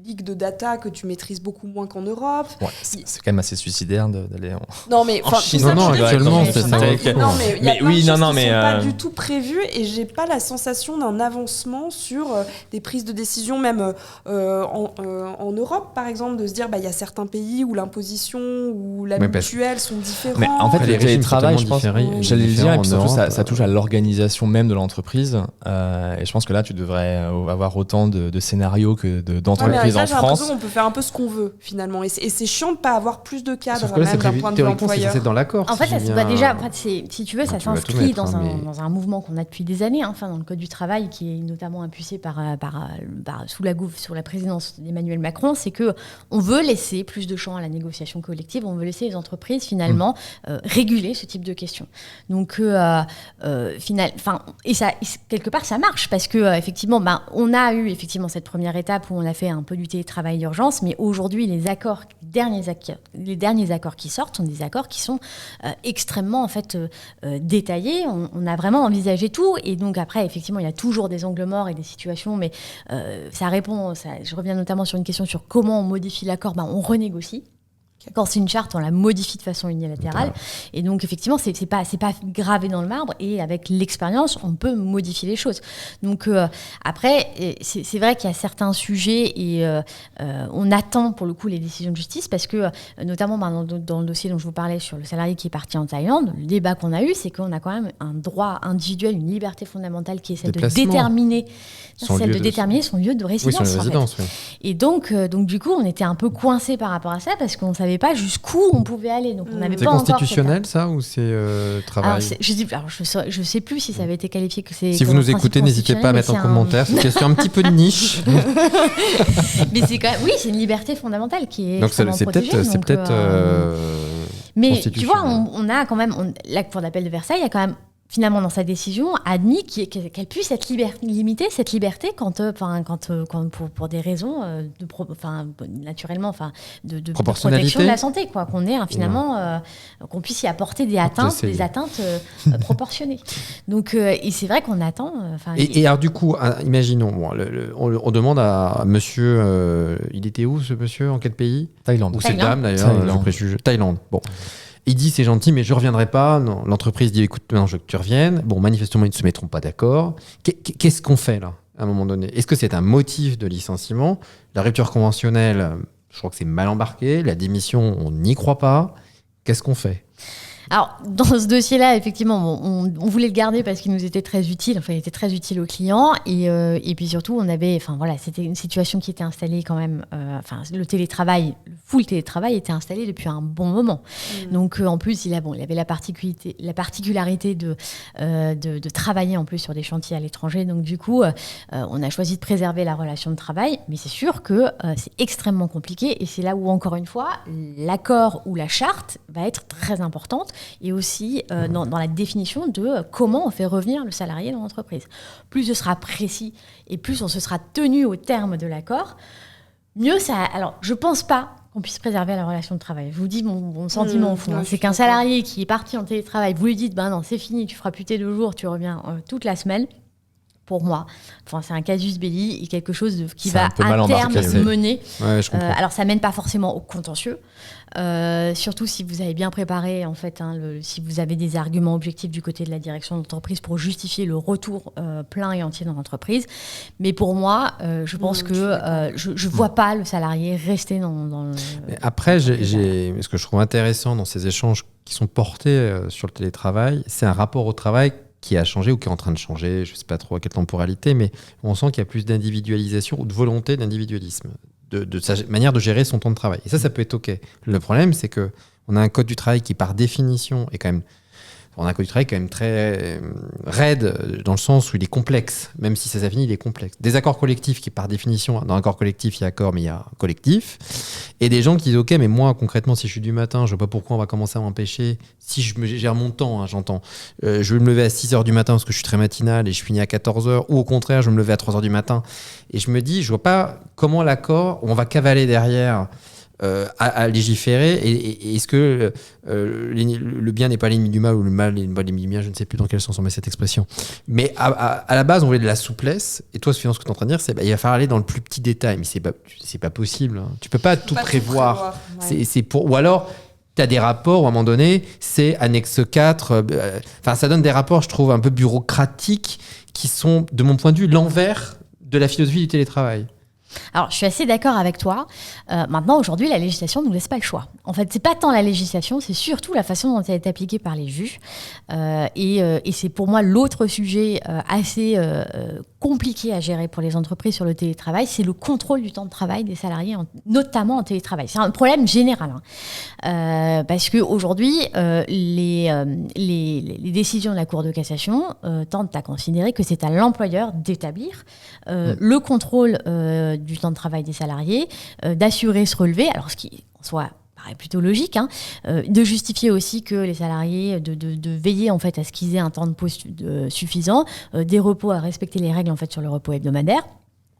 leaks de data que tu maîtrises beaucoup moins qu'en Europe. Ouais, c'est quand même assez suicidaire d'aller en Chine. Actuellement, c'est ça. Mais il y a plein de choses qui sont pas du tout prévues et j'ai pas la sensation d'un avancement sur des prises de décision, même en Europe, par exemple, de se dire il y a certains pays où l'imposition ou la mutuelle sont différents. Mais en fait, le télétravail, je pense, j'allais le dire, et puis surtout, ça touche à l'organisation même de l'entreprise. Et je pense que là, tu devrais avoir autant de scénarios que d'entreprises en France. J'ai l'impression qu'on peut faire un peu ce qu'on veut, finalement. Et c'est chiant de ne pas avoir plus de cadres, même d'un point de vue employeur. C'est dans l'accord. En fait, si tu veux, ça s'inscrit dans un mouvement qu'on a depuis des années, dans le Code du travail, qui est notamment impulsé sous la présidence d'Emmanuel Macron, c'est qu'on veut laisser plus de champ à la négociation collective, on veut laisser les entreprises, finalement, réguler ce type de questions. Donc, et ça, quelque part, ça marche, parce que effectivement, on a eu effectivement cette première étape où on a fait un peu du télétravail d'urgence, mais aujourd'hui, les derniers accords qui sortent sont des accords qui sont extrêmement détaillés. On a vraiment envisagé tout, et donc après, effectivement, il y a toujours des angles morts et des situations, mais je reviens notamment sur une question sur comment on modifie l'accord. On renégocie. Quand c'est une charte, on la modifie de façon unilatérale. Et donc, effectivement, c'est pas gravé dans le marbre. Et avec l'expérience, on peut modifier les choses. Donc, après, c'est vrai qu'il y a certains sujets et on attend, pour le coup, les décisions de justice parce que, notamment dans le dossier dont je vous parlais sur le salarié qui est parti en Thaïlande, le débat qu'on a eu, c'est qu'on a quand même un droit individuel, une liberté fondamentale qui est celle de déterminer son lieu de résidence. Oui, son résidence, oui. Et donc, du coup, on était un peu coincés par rapport à ça parce qu'on savait pas jusqu'où on pouvait aller. Donc, on n'avait c'est pas constitutionnel, encore ça, ou c'est travail? Je sais plus si ça avait été qualifié que c'est. Si vous nous écoutez, n'hésitez pas à mettre en commentaire. C'est une question un petit peu de niche. Mais c'est quand même, c'est une liberté fondamentale qui est. Donc c'est peut-être. Mais tu vois, on a quand même la Cour d'appel de Versailles a quand même finalement dans sa décision admis qu'elle puisse être limitée, cette liberté, quand pour des raisons naturellement de protection de la santé, quoi, qu'on ait finalement qu'on puisse y apporter des atteintes proportionnées. Donc et c'est vrai qu'on attend. Et alors du coup, imaginons, on demande à monsieur, il était où ce monsieur, en quel pays? Thaïlande. Ou cette dame d'ailleurs, je préjuge. Thaïlande. Bon. Il dit c'est gentil, mais je ne reviendrai pas. Non, l'entreprise dit écoute, non, je veux que tu reviennes. Bon, manifestement, ils ne se mettront pas d'accord. Qu'est-ce qu'on fait là, à un moment donné? Est-ce que c'est un motif de licenciement? La rupture conventionnelle, je crois que c'est mal embarqué. La démission, on n'y croit pas. Qu'est-ce qu'on fait? Alors, dans ce dossier-là, effectivement, on voulait le garder parce qu'il nous était très utile. Enfin, il était très utile aux clients. Et puis surtout, c'était une situation qui était installée quand même. Le full télétravail était installé depuis un bon moment. Donc, en plus, il avait la particularité de travailler en plus sur des chantiers à l'étranger. Donc, du coup, on a choisi de préserver la relation de travail. Mais c'est sûr que c'est extrêmement compliqué. Et c'est là où, encore une fois, l'accord ou la charte va être très importante. Et aussi dans la définition de comment on fait revenir le salarié dans l'entreprise. Plus ce sera précis et plus on se sera tenu au terme de l'accord, mieux ça... Alors, je ne pense pas qu'on puisse préserver la relation de travail. Je vous dis mon sentiment au fond. C'est qu'un salarié qui est parti en télétravail, vous lui dites, non, c'est fini, tu feras plus tes 2 jours, tu reviens toute la semaine. Pour moi, c'est un casus belli et quelque chose qui va à terme mener. Ouais, je comprends. Alors, ça mène pas forcément au contentieux. Surtout si vous avez bien préparé, en fait, si vous avez des arguments objectifs du côté de la direction d'entreprise pour justifier le retour plein et entier dans l'entreprise. Mais pour moi, je pense que je vois pas le salarié rester dans le... Après, ce que je trouve intéressant dans ces échanges qui sont portés sur le télétravail, c'est un rapport au travail qui a changé ou qui est en train de changer, je ne sais pas trop à quelle temporalité, mais on sent qu'il y a plus d'individualisation ou de volonté d'individualisme, de sa manière de gérer son temps de travail. Et ça peut être OK. Le problème, c'est qu'on a un code du travail qui, par définition, est quand même... On a un code du travail quand même très raide, dans le sens où il est complexe. Même si ça s'affinit, il est complexe. Des accords collectifs qui, par définition, dans un accord collectif, il y a accord, mais il y a collectif. Et des gens qui disent, OK, mais moi, concrètement, si je suis du matin, je ne vois pas pourquoi on va commencer à m'empêcher. Si je me gère mon temps, j'entends. Je vais me lever à 6h du matin parce que je suis très matinal et je finis à 14h. Ou au contraire, je vais me lever à 3h du matin. Et je me dis, je ne vois pas comment l'accord, on va cavaler derrière... à légiférer et est-ce que le bien n'est pas l'ennemi du mal ou le mal n'est pas l'ennemi du bien, je ne sais plus dans quel sens on met cette expression, mais à la base on voulait de la souplesse et toi ce que tu es en train de dire c'est il va falloir aller dans le plus petit détail, mais c'est pas possible, hein. Tu peux pas tout prévoir, ouais. Ou alors tu as des rapports où à un moment donné c'est annexe 4, ça donne des rapports je trouve un peu bureaucratiques qui sont de mon point de vue l'envers de la philosophie du télétravail. Alors, je suis assez d'accord avec toi. Maintenant, aujourd'hui, la législation ne nous laisse pas le choix. En fait, c'est pas tant la législation, c'est surtout la façon dont elle est appliquée par les juges. Et c'est pour moi l'autre sujet assez compliqué à gérer pour les entreprises sur le télétravail, c'est le contrôle du temps de travail des salariés, notamment en télétravail. C'est un problème général, parce qu'aujourd'hui, les décisions de la Cour de cassation tentent à considérer que c'est à l'employeur d'établir le contrôle du temps de travail des salariés, d'assurer ce relevé, alors ce qui en soit paraît plutôt logique, de justifier aussi que les salariés, de veiller en fait à ce qu'ils aient un temps de pause suffisant, des repos, à respecter les règles en fait sur le repos hebdomadaire.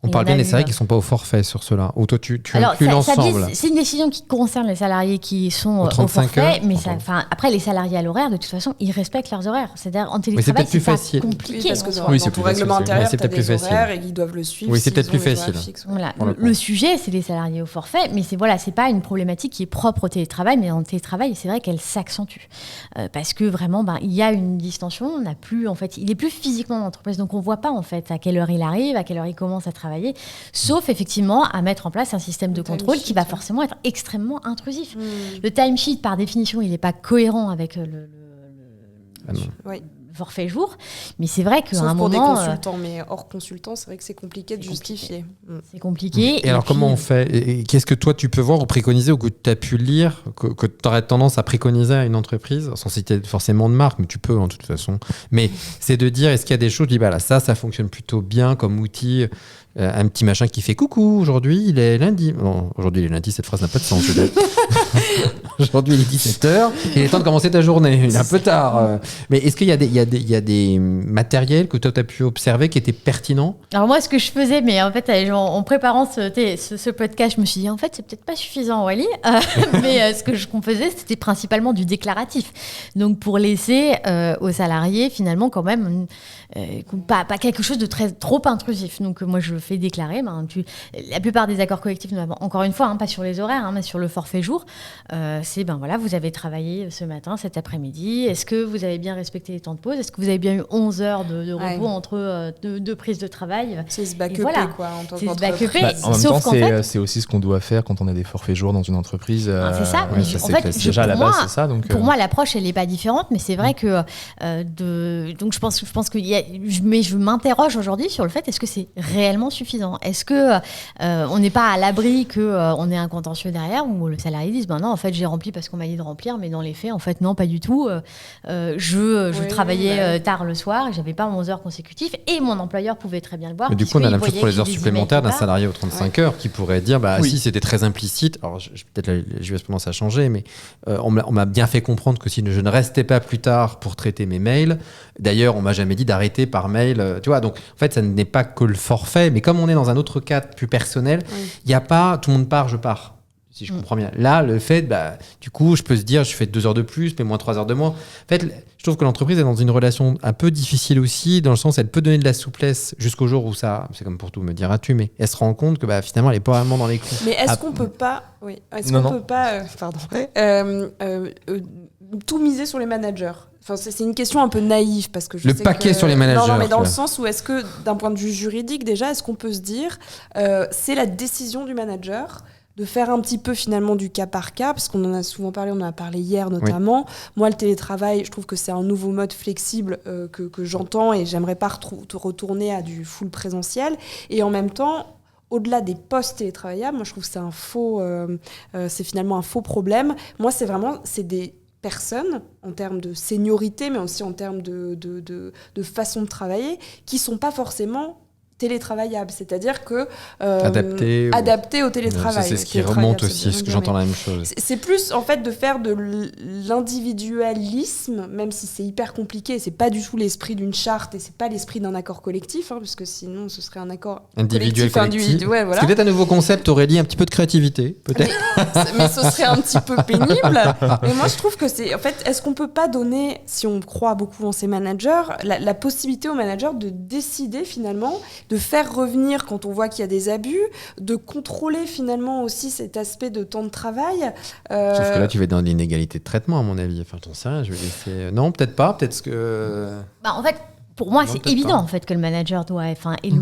On parle bien des salariés qui ne sont pas au forfait sur cela. Ou toi, tu inclus l'ensemble. C'est une décision qui concerne les salariés qui sont au forfait. Heures, mais après, les salariés à l'horaire, de toute façon, ils respectent leurs horaires. C'est-à-dire, en télétravail, c'est pas compliqué. Oui, parce que dans le règlement intérieur, tu as des horaires et ils doivent le suivre. Oui, c'est peut-être plus facile. Voilà. Le sujet, c'est les salariés au forfait. Mais c'est pas une problématique qui est propre au télétravail. Mais en télétravail, c'est vrai qu'elle s'accentue. Parce que vraiment, il y a une distension. Il est plus physiquement dans l'entreprise. Donc, on ne voit pas en fait à quelle heure il arrive, à quelle heure il commence à travailler. Sauf effectivement à mettre en place un système de contrôle qui va forcément être extrêmement intrusif. Le timesheet, par définition, il n'est pas cohérent avec le forfait jour, mais c'est vrai qu'à un moment... Sauf pour des consultants, mais hors consultants, c'est vrai que c'est compliqué de justifier. C'est compliqué. Et alors comment on fait ? Et qu'est-ce que toi tu peux voir ou préconiser ou que tu as pu lire, que tu aurais tendance à préconiser à une entreprise, sans citer forcément de marque, mais tu peux de toute façon. Mais c'est de dire, est-ce qu'il y a des choses, ça fonctionne plutôt bien comme outil, un petit machin qui fait coucou, aujourd'hui il est lundi. Non, aujourd'hui il est lundi, cette phrase n'a pas de sens. Aujourd'hui il est 17h, il est temps de commencer ta journée, il est un peu tard. Mais est-ce qu'il y a des matériels que toi tu as pu observer qui étaient pertinents ? Alors moi ce que je faisais, mais en fait en préparant ce podcast, je me suis dit en fait c'est peut-être pas suffisant Wally, mais ce qu'on faisait c'était principalement du déclaratif. Donc pour laisser aux salariés finalement quand même pas quelque chose de trop intrusif. Donc moi je fais déclarer, la plupart des accords collectifs, encore une fois, pas sur les horaires, mais sur le forfait jour, c'est vous avez travaillé ce matin, cet après-midi, est-ce que vous avez bien respecté les temps de pause ? chose. Est-ce que vous avez bien eu 11 heures de repos entre deux prises de travail? C'est se backuper, quoi, en tant qu'entreprise. En même temps, c'est aussi ce qu'on doit faire quand on a des forfaits jours dans une entreprise. C'est ça. Déjà, à la base, c'est ça. Pour moi, l'approche, elle n'est pas différente, mais c'est vrai que... donc, je pense mais je m'interroge aujourd'hui sur le fait, est-ce que c'est réellement suffisant? Est-ce que on n'est pas à l'abri qu'on ait un contentieux derrière où le salarié dise, non, en fait, j'ai rempli parce qu'on m'a dit de remplir, mais dans les faits, en fait, non, pas du tout. Je travaillais tard le soir, j'avais pas 11 heures consécutives et mon employeur pouvait très bien le voir. Mais du coup, on a la même chose pour les heures supplémentaires d'un salarié aux 35 heures qui pourrait dire, si c'était très implicite, alors peut-être la jurisprudence a changé, mais on m'a bien fait comprendre que si je ne restais pas plus tard pour traiter mes mails, d'ailleurs, on m'a jamais dit d'arrêter par mail, tu vois, donc en fait, ça n'est pas que le forfait, mais comme on est dans un autre cadre plus personnel, il n'y a pas tout le monde part, je pars. Si je comprends bien. Là, le fait, du coup, je peux se dire, je fais 2 heures de plus, mais moins 3 heures de moins. En fait, je trouve que l'entreprise est dans une relation un peu difficile aussi, dans le sens, elle peut donner de la souplesse jusqu'au jour où ça, c'est comme pour tout, me diras-tu, mais elle se rend compte que finalement, elle n'est pas vraiment dans les clous. Mais est-ce qu'on peut pas, tout miser sur les managers? Enfin, c'est une question un peu naïve parce que je sais paquet sur les managers. Non, mais dans le sens où est-ce que, d'un point de vue juridique, déjà, est-ce qu'on peut se dire, c'est la décision du manager de faire un petit peu finalement du cas par cas, parce qu'on en a souvent parlé, on en a parlé hier notamment. Oui. Moi, le télétravail, je trouve que c'est un nouveau mode flexible que j'entends et j'aimerais pas retourner à du full présentiel. Et en même temps, au-delà des postes télétravaillables, moi je trouve que c'est finalement un faux problème. Moi, c'est des personnes, en termes de seniorité, mais aussi en termes de façon de travailler, qui sont pas forcément télétravaillable, c'est-à-dire que adapté au télétravail. C'est ce qui remonte aussi, ce que j'entends la même chose. C'est plus en fait de faire de l'individualisme, même si c'est hyper compliqué, c'est pas du tout l'esprit d'une charte et c'est pas l'esprit d'un accord collectif, parce que sinon ce serait un accord individuel collectif. Ouais, voilà. C'est peut-être un nouveau concept, Aurélie, un petit peu de créativité, peut-être. Mais ce serait un petit peu pénible. Et moi je trouve que c'est, en fait, est-ce qu'on peut pas donner, si on croit beaucoup en ces managers, la possibilité aux managers de décider finalement, de faire revenir quand on voit qu'il y a des abus, de contrôler finalement aussi cet aspect de temps de travail. Sauf que là, tu vas dans l'inégalité de traitement, à mon avis. Enfin, j'en sais rien, je vais laisser... Non, peut-être pas, peut-être que... En fait, pour moi, c'est évident en fait que le manager doit être, le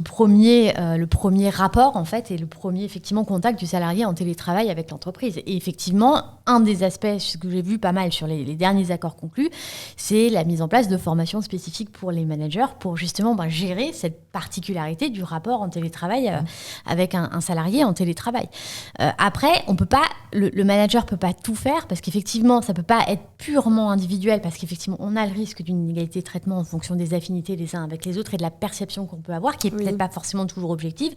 premier rapport en fait et le premier effectivement contact du salarié en télétravail avec l'entreprise. Et effectivement, un des aspects, ce que j'ai vu pas mal sur les derniers accords conclus, c'est la mise en place de formations spécifiques pour les managers pour justement gérer cette particularité du rapport en télétravail avec un salarié en télétravail. Après, on peut pas, le manager peut pas tout faire parce qu'effectivement, ça peut pas être purement individuel parce qu'effectivement, on a le risque d'une inégalité de traitement en fonction des affinités les uns avec les autres et de la perception qu'on peut avoir, qui est peut-être pas forcément toujours objective.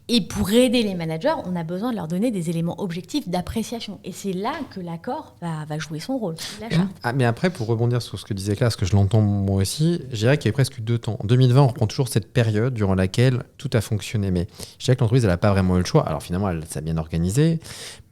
Et pour aider les managers, on a besoin de leur donner des éléments objectifs d'appréciation. Et c'est là que l'accord va jouer son rôle, la charte. Mais après, pour rebondir sur ce que disait Claire, parce que je l'entends moi aussi, je dirais qu'il y a presque 2 temps. En 2020, on reprend toujours cette période durant laquelle tout a fonctionné. Mais je dirais que l'entreprise, elle n'a pas vraiment eu le choix. Alors finalement, elle s'est bien organisée.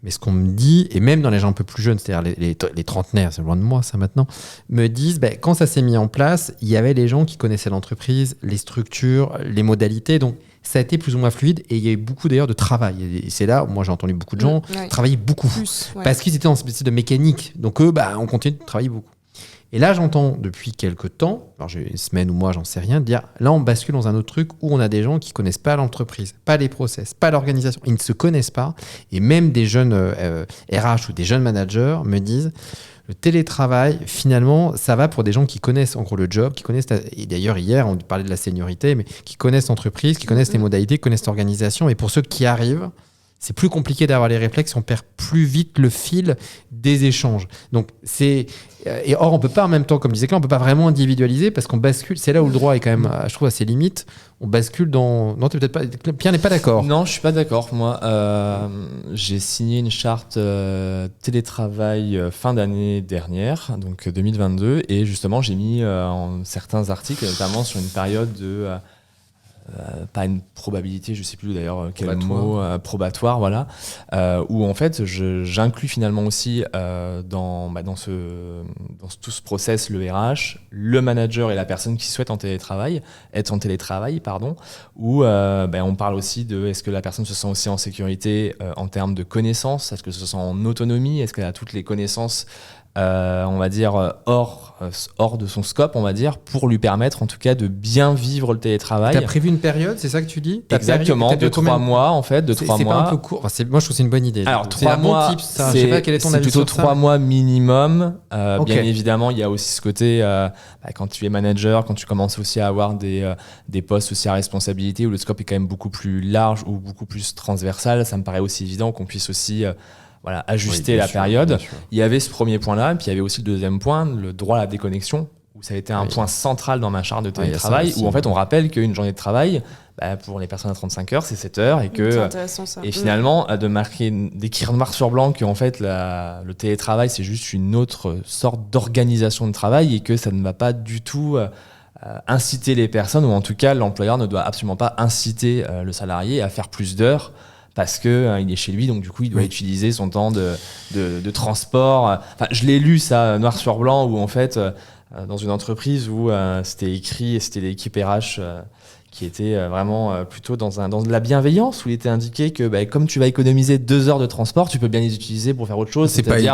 Mais ce qu'on me dit, et même dans les gens un peu plus jeunes, c'est-à-dire les trentenaires, c'est loin de moi ça maintenant, me disent, quand ça s'est mis en place, il y avait les gens qui connaissaient l'entreprise, les structures, les modalités, donc ça a été plus ou moins fluide et il y a eu beaucoup d'ailleurs de travail. Et c'est là, moi j'ai entendu beaucoup de gens travailler beaucoup, parce qu'ils étaient dans cette espèce de mécanique, donc eux, on continue de travailler beaucoup. Et là, j'entends depuis quelques temps, alors j'ai une semaine ou mois, j'en sais rien, dire là, on bascule dans un autre truc où on a des gens qui connaissent pas l'entreprise, pas les process, pas l'organisation, ils ne se connaissent pas. Et même des jeunes RH ou des jeunes managers me disent le télétravail, finalement, ça va pour des gens qui connaissent en gros le job, qui connaissent, et d'ailleurs hier, on parlait de la seniorité, mais qui connaissent l'entreprise, qui connaissent les modalités, qui connaissent l'organisation. Et pour ceux qui arrivent, c'est plus compliqué d'avoir les réflexes, on perd plus vite le fil des échanges. Donc et or on peut pas en même temps, comme disait Claire, on peut pas vraiment individualiser parce qu'on bascule. C'est là où le droit est quand même, je trouve, à ses limites. On bascule dans. Non, t'es peut-être pas. Pierre n'est pas d'accord. Non, je suis pas d'accord. Moi, j'ai signé une charte télétravail fin d'année dernière, donc 2022, et justement j'ai mis en certains articles, notamment sur une période de pas une probabilité, je sais plus d'ailleurs quel mot, probatoire, voilà, où en fait j'inclus finalement aussi dans tout ce process le RH, le manager et la personne qui souhaite être en télétravail, où on parle aussi de est-ce que la personne se sent aussi en sécurité en termes de connaissances, est-ce que se sent en autonomie, est-ce qu'elle a toutes les connaissances on va dire, hors de son scope, on va dire, pour lui permettre en tout cas de bien vivre le télétravail. T'as prévu une période, c'est ça que tu dis? Exactement, de 3 mois en fait, de 3 mois. C'est pas un peu court. Moi, je trouve que c'est une bonne idée. Alors, c'est un bon type, ça. Je sais pas quel est ton avis plutôt sur ça. 3 mois minimum. Ok. Bien évidemment, il y a aussi ce côté, quand tu es manager, quand tu commences aussi à avoir des postes aussi à responsabilité où le scope est quand même beaucoup plus large ou beaucoup plus transversal, ça me paraît aussi évident qu'on puisse aussi ajuster la période. Il y avait ce premier point-là, et puis il y avait aussi le deuxième point, le droit à la déconnexion, où ça a été un point central dans ma charte de télétravail, où en fait on rappelle qu'une journée de travail, pour les personnes à 35 heures, c'est 7 heures, et que C'est intéressant, ça. et finalement d'écrire noir sur blanc que en fait le télétravail c'est juste une autre sorte d'organisation de travail et que ça ne va pas du tout inciter les personnes, ou en tout cas l'employeur ne doit absolument pas inciter le salarié à faire plus d'heures parce que il est chez lui, donc du coup il doit utiliser son temps de transport. Enfin, je l'ai lu ça noir sur blanc, où en fait dans une entreprise où c'était écrit, et c'était l'équipe RH qui était vraiment plutôt dans de la bienveillance, où il était indiqué que comme tu vas économiser 2 heures de transport, tu peux bien les utiliser pour faire autre chose. C'est pas idiot.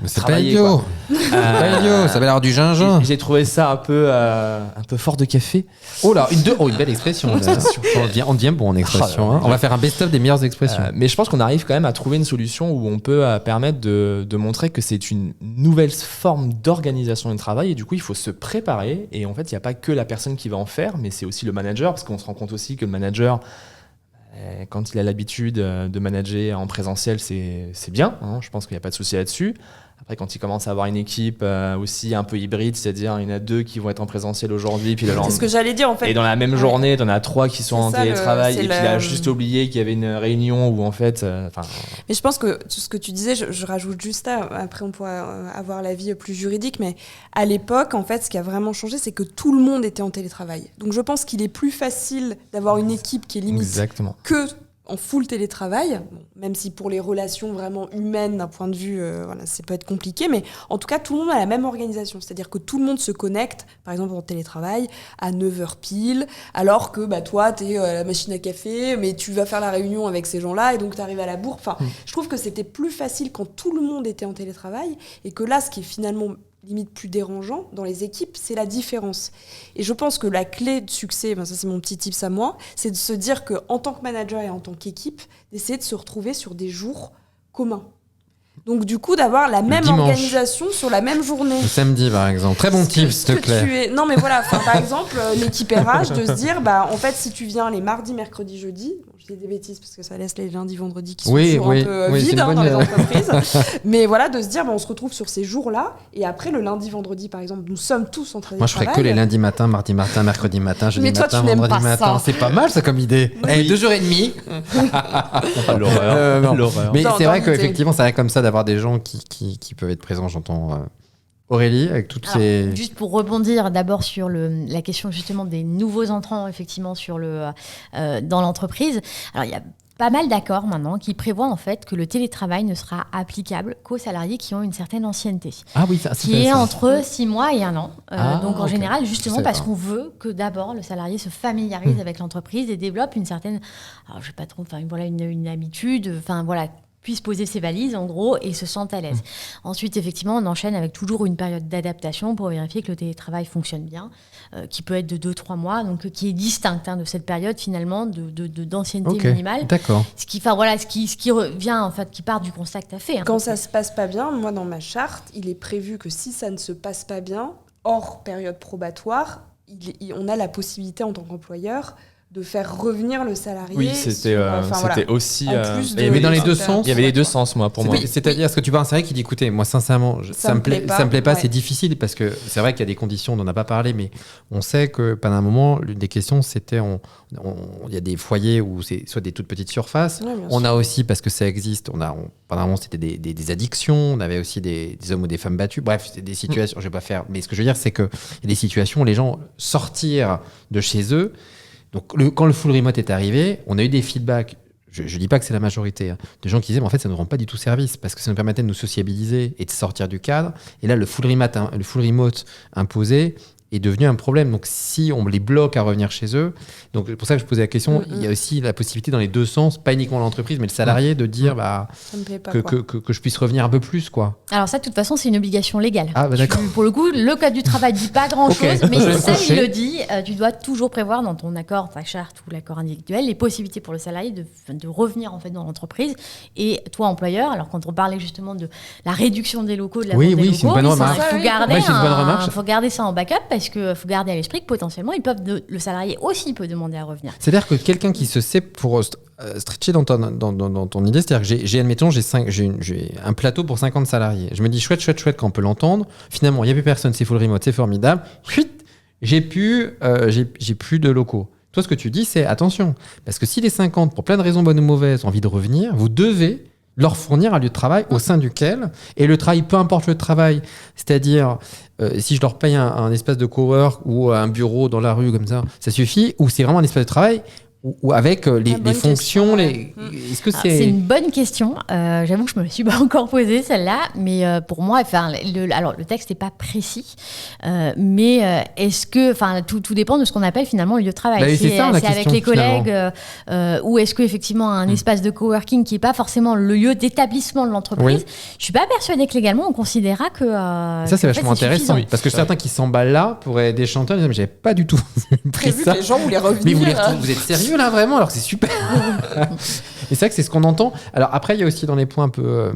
C'est pas travailler, idiot. quoi. C'est pas idiot. Ça va l'air du gingembre. J'ai trouvé ça un peu fort de café. Oh là, une belle expression. On devient bon en expression. On va faire un best-of des meilleures expressions. Mais je pense qu'on arrive quand même à trouver une solution où on peut permettre de montrer que c'est une nouvelle forme d'organisation du travail, et du coup il faut se préparer, et en fait il n'y a pas que la personne qui va en faire, mais c'est aussi le manager, parce qu'on se rend compte aussi que le manager, quand il a l'habitude de manager en présentiel, c'est bien, hein, je pense qu'il n'y a pas de souci là-dessus. Après, quand il commence à avoir une équipe aussi un peu hybride, c'est-à-dire il y en a 2 qui vont être en présentiel aujourd'hui, puis le lendemain. C'est ce que j'allais dire en fait. Et dans la même journée, t'en as 3 qui sont en télétravail, et puis il a juste juste oublié qu'il y avait une réunion où en fait. Mais je pense que ce que tu disais, je rajoute juste ça, après on pourra avoir l'avis plus juridique, mais à l'époque, en fait, ce qui a vraiment changé, c'est que tout le monde était en télétravail. Donc je pense qu'il est plus facile d'avoir une équipe qui est limite que en full télétravail, même si pour les relations vraiment humaines, d'un point de vue, ça peut être compliqué, mais en tout cas, tout le monde a la même organisation. C'est-à-dire que tout le monde se connecte, par exemple en télétravail, à 9h pile, alors que toi, t'es à la machine à café, mais tu vas faire la réunion avec ces gens-là, et donc t'arrives à la bourre. Enfin, je trouve que c'était plus facile quand tout le monde était en télétravail, et que là, ce qui est finalement limite plus dérangeant dans les équipes, c'est la différence. Et je pense que la clé de succès, ça c'est mon petit tips à moi, c'est de se dire qu'en tant que manager et en tant qu'équipe, d'essayer de se retrouver sur des jours communs. Donc du coup, d'avoir la même organisation sur la même journée. Le samedi, par exemple. Très bon tip, s'il te plaît. Non, mais voilà, par exemple, l'équipe RH, de se dire, en fait, si tu viens les mardis, mercredis, jeudis, je dis des bêtises parce que ça laisse les lundis, vendredis qui sont toujours un peu vides dans les entreprises. Mais voilà, de se dire, on se retrouve sur ces jours-là, et après, le lundi, vendredi, par exemple, nous sommes tous en train de Moi, je ferais que les lundis matin, mardi matin, mercredi matin, jeudi matin, vendredi matin. C'est pas mal, ça, comme idée. 2h30. L'horreur. Mais c'est vrai qu'effectivement, ça va comme ça d'avoir des gens qui peuvent être présents, j'entends. Aurélie, avec toutes ces... Juste pour rebondir d'abord sur la question justement des nouveaux entrants effectivement dans l'entreprise. Alors il y a pas mal d'accords maintenant qui prévoient en fait que le télétravail ne sera applicable qu'aux salariés qui ont une certaine ancienneté. Ah oui, ça, qui est entre 6 mois et 1 an. Donc en général, justement parce pas. qu'on veut que d'abord le salarié se familiarise avec l'entreprise et développe une certaine, alors je sais pas trop, une habitude, puisse poser ses valises, en gros, et se sentent à l'aise. Ensuite, effectivement, on enchaîne avec toujours une période d'adaptation pour vérifier que le télétravail fonctionne bien, qui peut être de 2-3 mois, donc qui est distincte de cette période, finalement, d'ancienneté minimale. D'accord. Ce qui revient, en fait, qui part du constat que tu as fait. Quand ça se passe pas bien, moi, dans ma charte, il est prévu que si ça ne se passe pas bien, hors période probatoire, on a la possibilité, en tant qu'employeur, de faire revenir le salarié. Oui, c'était aussi. Mais dans les deux sens. Il y avait les deux sens, moi, pour moi. C'est-à-dire, est-ce que tu vois un salarié qui dit, écoutez, moi, sincèrement, ça me plaît pas, ouais. c'est difficile, parce que c'est vrai qu'il y a des conditions, on n'en a pas parlé, mais on sait que pendant un moment, l'une des questions, c'était, il y a des foyers où c'est soit des toutes petites surfaces. Ouais, on a aussi, parce que ça existe, pendant un moment, c'était des addictions, on avait aussi des hommes ou des femmes battus. Bref, c'est des situations, je vais pas faire. Mais ce que je veux dire, c'est qu'il y a des situations où les gens sortir de chez eux. Donc, quand le full remote est arrivé, on a eu des feedbacks, je ne dis pas que c'est la majorité, de gens qui disaient, mais en fait, ça ne nous rend pas du tout service, parce que ça nous permettait de nous sociabiliser et de sortir du cadre. Et là, le full remote imposé, est devenu un problème. Donc, si on les bloque à revenir chez eux, donc c'est pour ça que je posais la question, il y a aussi la possibilité dans les deux sens, pas uniquement l'entreprise, mais le salarié, de dire Ça me plaît pas, que je puisse revenir un peu plus, quoi. Alors ça, de toute façon, c'est une obligation légale. Ah, bah d'accord. Pour le coup, le code du travail dit pas grand-chose, Ok. mais Je vais ça, coucher. il le dit. Tu dois toujours prévoir dans ton accord, ta charte ou l'accord individuel, les possibilités pour le salarié de revenir en fait dans l'entreprise. Et toi, employeur, alors quand on parlait justement de la réduction des locaux, de la vente des locaux, c'est une bonne remarque. il faut garder, Ouais, c'est une bonne remarque. faut garder ça en backup parce qu'il faut garder à l'esprit que potentiellement, le salarié aussi peut demander à revenir. C'est-à-dire que quelqu'un qui se sait, pour stretcher dans ton idée, c'est-à-dire que admettons, j'ai un plateau pour 50 salariés. Je me dis chouette quand on peut l'entendre. Finalement, il n'y a plus personne, c'est full remote, c'est formidable. Chut, j'ai plus de locaux. Toi, ce que tu dis, c'est attention, parce que si les 50, pour plein de raisons bonnes ou mauvaises, ont envie de revenir, vous devez leur fournir un lieu de travail au sein duquel, et le travail, peu importe le travail, c'est-à-dire si je leur paye un espace de cowork ou un bureau dans la rue comme ça suffit, ou c'est vraiment un espace de travail ou avec les fonctions, est-ce que c'est une bonne question. J'avoue que je me suis pas encore posée celle-là, mais pour moi, le texte n'est pas précis, mais est-ce que, tout dépend de ce qu'on appelle finalement le lieu de travail. Bah, c'est ça, la avec question, les collègues, ou est-ce qu'effectivement un espace de coworking qui est pas forcément le lieu d'établissement de l'entreprise. Oui. Je suis pas persuadée que légalement on considérera que ça c'est vachement intéressant, parce que certains qui s'emballent là pourraient des chanteurs disent mais j'avais pas du tout prévu ça. Que les gens voulaient revenir. Mais vous êtes sérieux là vraiment, alors que c'est super. Et c'est vrai que c'est ce qu'on entend. Alors après il y a aussi dans les points un peu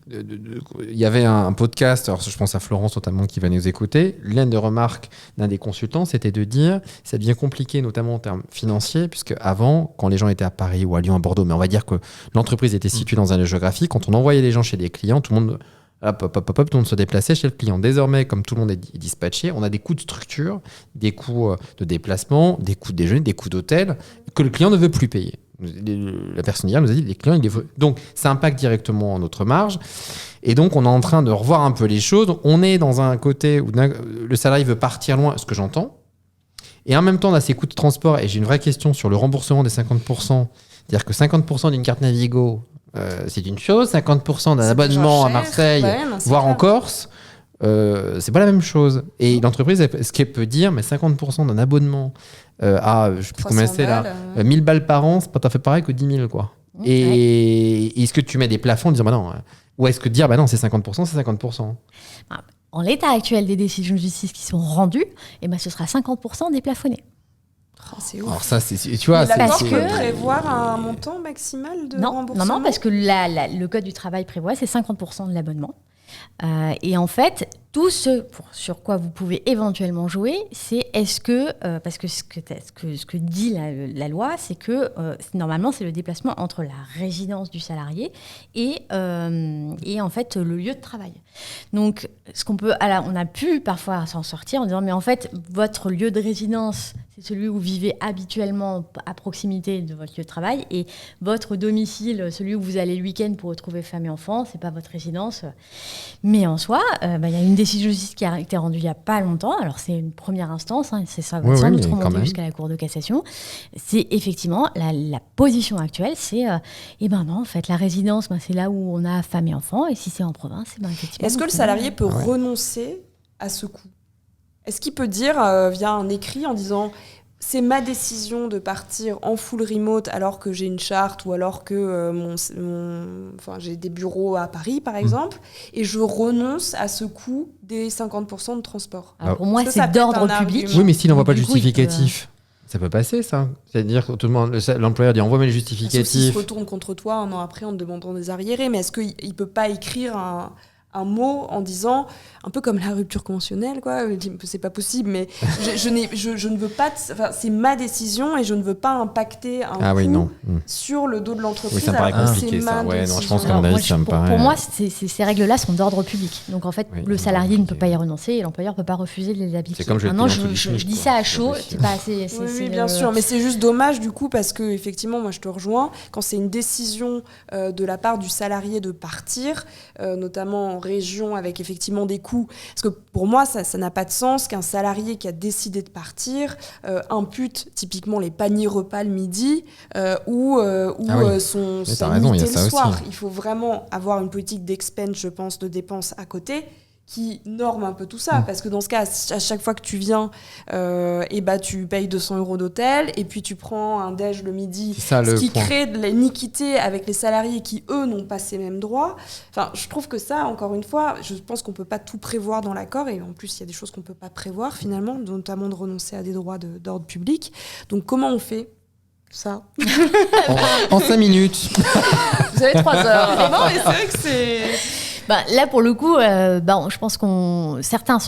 il y avait un podcast, alors je pense à Florence notamment qui va nous écouter. L'une des remarques d'un des consultants, c'était de dire ça devient compliqué notamment en termes financiers, puisque avant, quand les gens étaient à Paris ou à Lyon, à Bordeaux, mais on va dire que l'entreprise était située dans un lieu géographique, quand on envoyait les gens chez des clients, tout le monde tout le monde se déplaçait chez le client. Désormais, comme tout le monde est dispatché, on a des coûts de structure, des coûts de déplacement, des coûts de déjeuner, des coûts d'hôtel que le client ne veut plus payer. La personne hier nous a dit les clients, donc ça impacte directement notre marge. Et donc on est en train de revoir un peu les choses. On est dans un côté où le salarié veut partir loin, ce que j'entends. Et en même temps, on a ces coûts de transport. Et j'ai une vraie question sur le remboursement des 50%. C'est-à-dire que 50% d'une carte Navigo, c'est une chose. 50% d'un abonnement à Marseille, voire en Corse, c'est pas la même chose. Et l'entreprise, ce qu'elle peut dire, mais 50% d'un abonnement je sais plus combien c'est là, 1000 balles par an, c'est pas tout à fait pareil que 10 000, quoi. Okay. Et est-ce que tu mets des plafonds en disant bah non, ou est-ce que dire bah non, c'est 50%, c'est 50%? En l'état actuel des décisions de justice qui sont rendues, ce sera 50% déplafonné. Oh, c'est ouf. Alors ça, tu vois, l'accord peut prévoir un montant maximal de remboursement. Non, parce que le Code du travail prévoit, c'est 50% de l'abonnement. Et en fait, tout sur quoi vous pouvez éventuellement jouer, c'est est-ce que, parce que ce que dit la loi, c'est que normalement c'est le déplacement entre la résidence du salarié et en fait le lieu de travail. Donc, on a pu parfois s'en sortir en disant mais en fait votre lieu de résidence c'est celui où vous vivez habituellement à proximité de votre lieu de travail et votre domicile, celui où vous allez le week-end pour retrouver femme et enfants, c'est pas votre résidence. Mais en soi, il y a une décision de justice qui a été rendue il n'y a pas longtemps. Alors, c'est une première instance, c'est ça, va sans doute remonter jusqu'à la Cour de cassation. C'est effectivement la position actuelle, c'est non, en fait, la résidence, c'est là où on a femme et enfants, et si c'est en province, effectivement. Est-ce que le salarié peut renoncer à ce coût ? Est-ce qu'il peut dire via un écrit en disant c'est ma décision de partir en full remote alors que j'ai une charte ou alors que j'ai des bureaux à Paris par exemple et je renonce à ce coût des 50% de transport. Alors pour moi c'est d'ordre public. Oui mais s'il n'envoie pas de justificatif, ça peut passer ça. C'est-à-dire que tout le monde, l'employeur dit envoie-moi les justificatifs. S'il se retourne contre toi un an après en te demandant des arriérés, mais est-ce qu'il ne peut pas écrire un mot en disant, un peu comme la rupture conventionnelle, quoi. C'est pas possible, mais je ne veux pas... c'est ma décision et je ne veux pas impacter un coût sur le dos de l'entreprise. Oui, ça me paraît compliqué, ça. Ouais, non, je pense qu'à mon avis, ça me paraît... Pour moi, ces règles-là sont d'ordre public. Donc, en fait, le salarié ne peut pas y renoncer et l'employeur ne peut pas refuser de les appliquer. C'est comme je dis ça à chaud, c'est pas assez... Oui, bien sûr, mais c'est juste dommage, du coup, parce que, effectivement, moi, je te rejoins, quand c'est une décision de la part du salarié de partir, notamment en région avec, effectivement, des coûts. Parce que, pour moi, ça n'a pas de sens qu'un salarié qui a décidé de partir impute, typiquement, les paniers repas le midi ou son nuitée le soir. Il faut vraiment avoir une politique d'expense, je pense, de dépenses à côté qui norme un peu tout ça, parce que dans ce cas, à chaque fois que tu viens, tu payes 200 € d'hôtel, et puis tu prends un déj le midi, ce qui crée de l'iniquité avec les salariés qui, eux, n'ont pas ces mêmes droits. Enfin, je trouve que ça, encore une fois, je pense qu'on ne peut pas tout prévoir dans l'accord, et en plus, il y a des choses qu'on ne peut pas prévoir, finalement, notamment de renoncer à des droits d'ordre public. Donc, comment on fait ça en 5 minutes. Vous avez 3 heures. Non, mais c'est vrai que c'est... Là, pour le coup, je pense certains.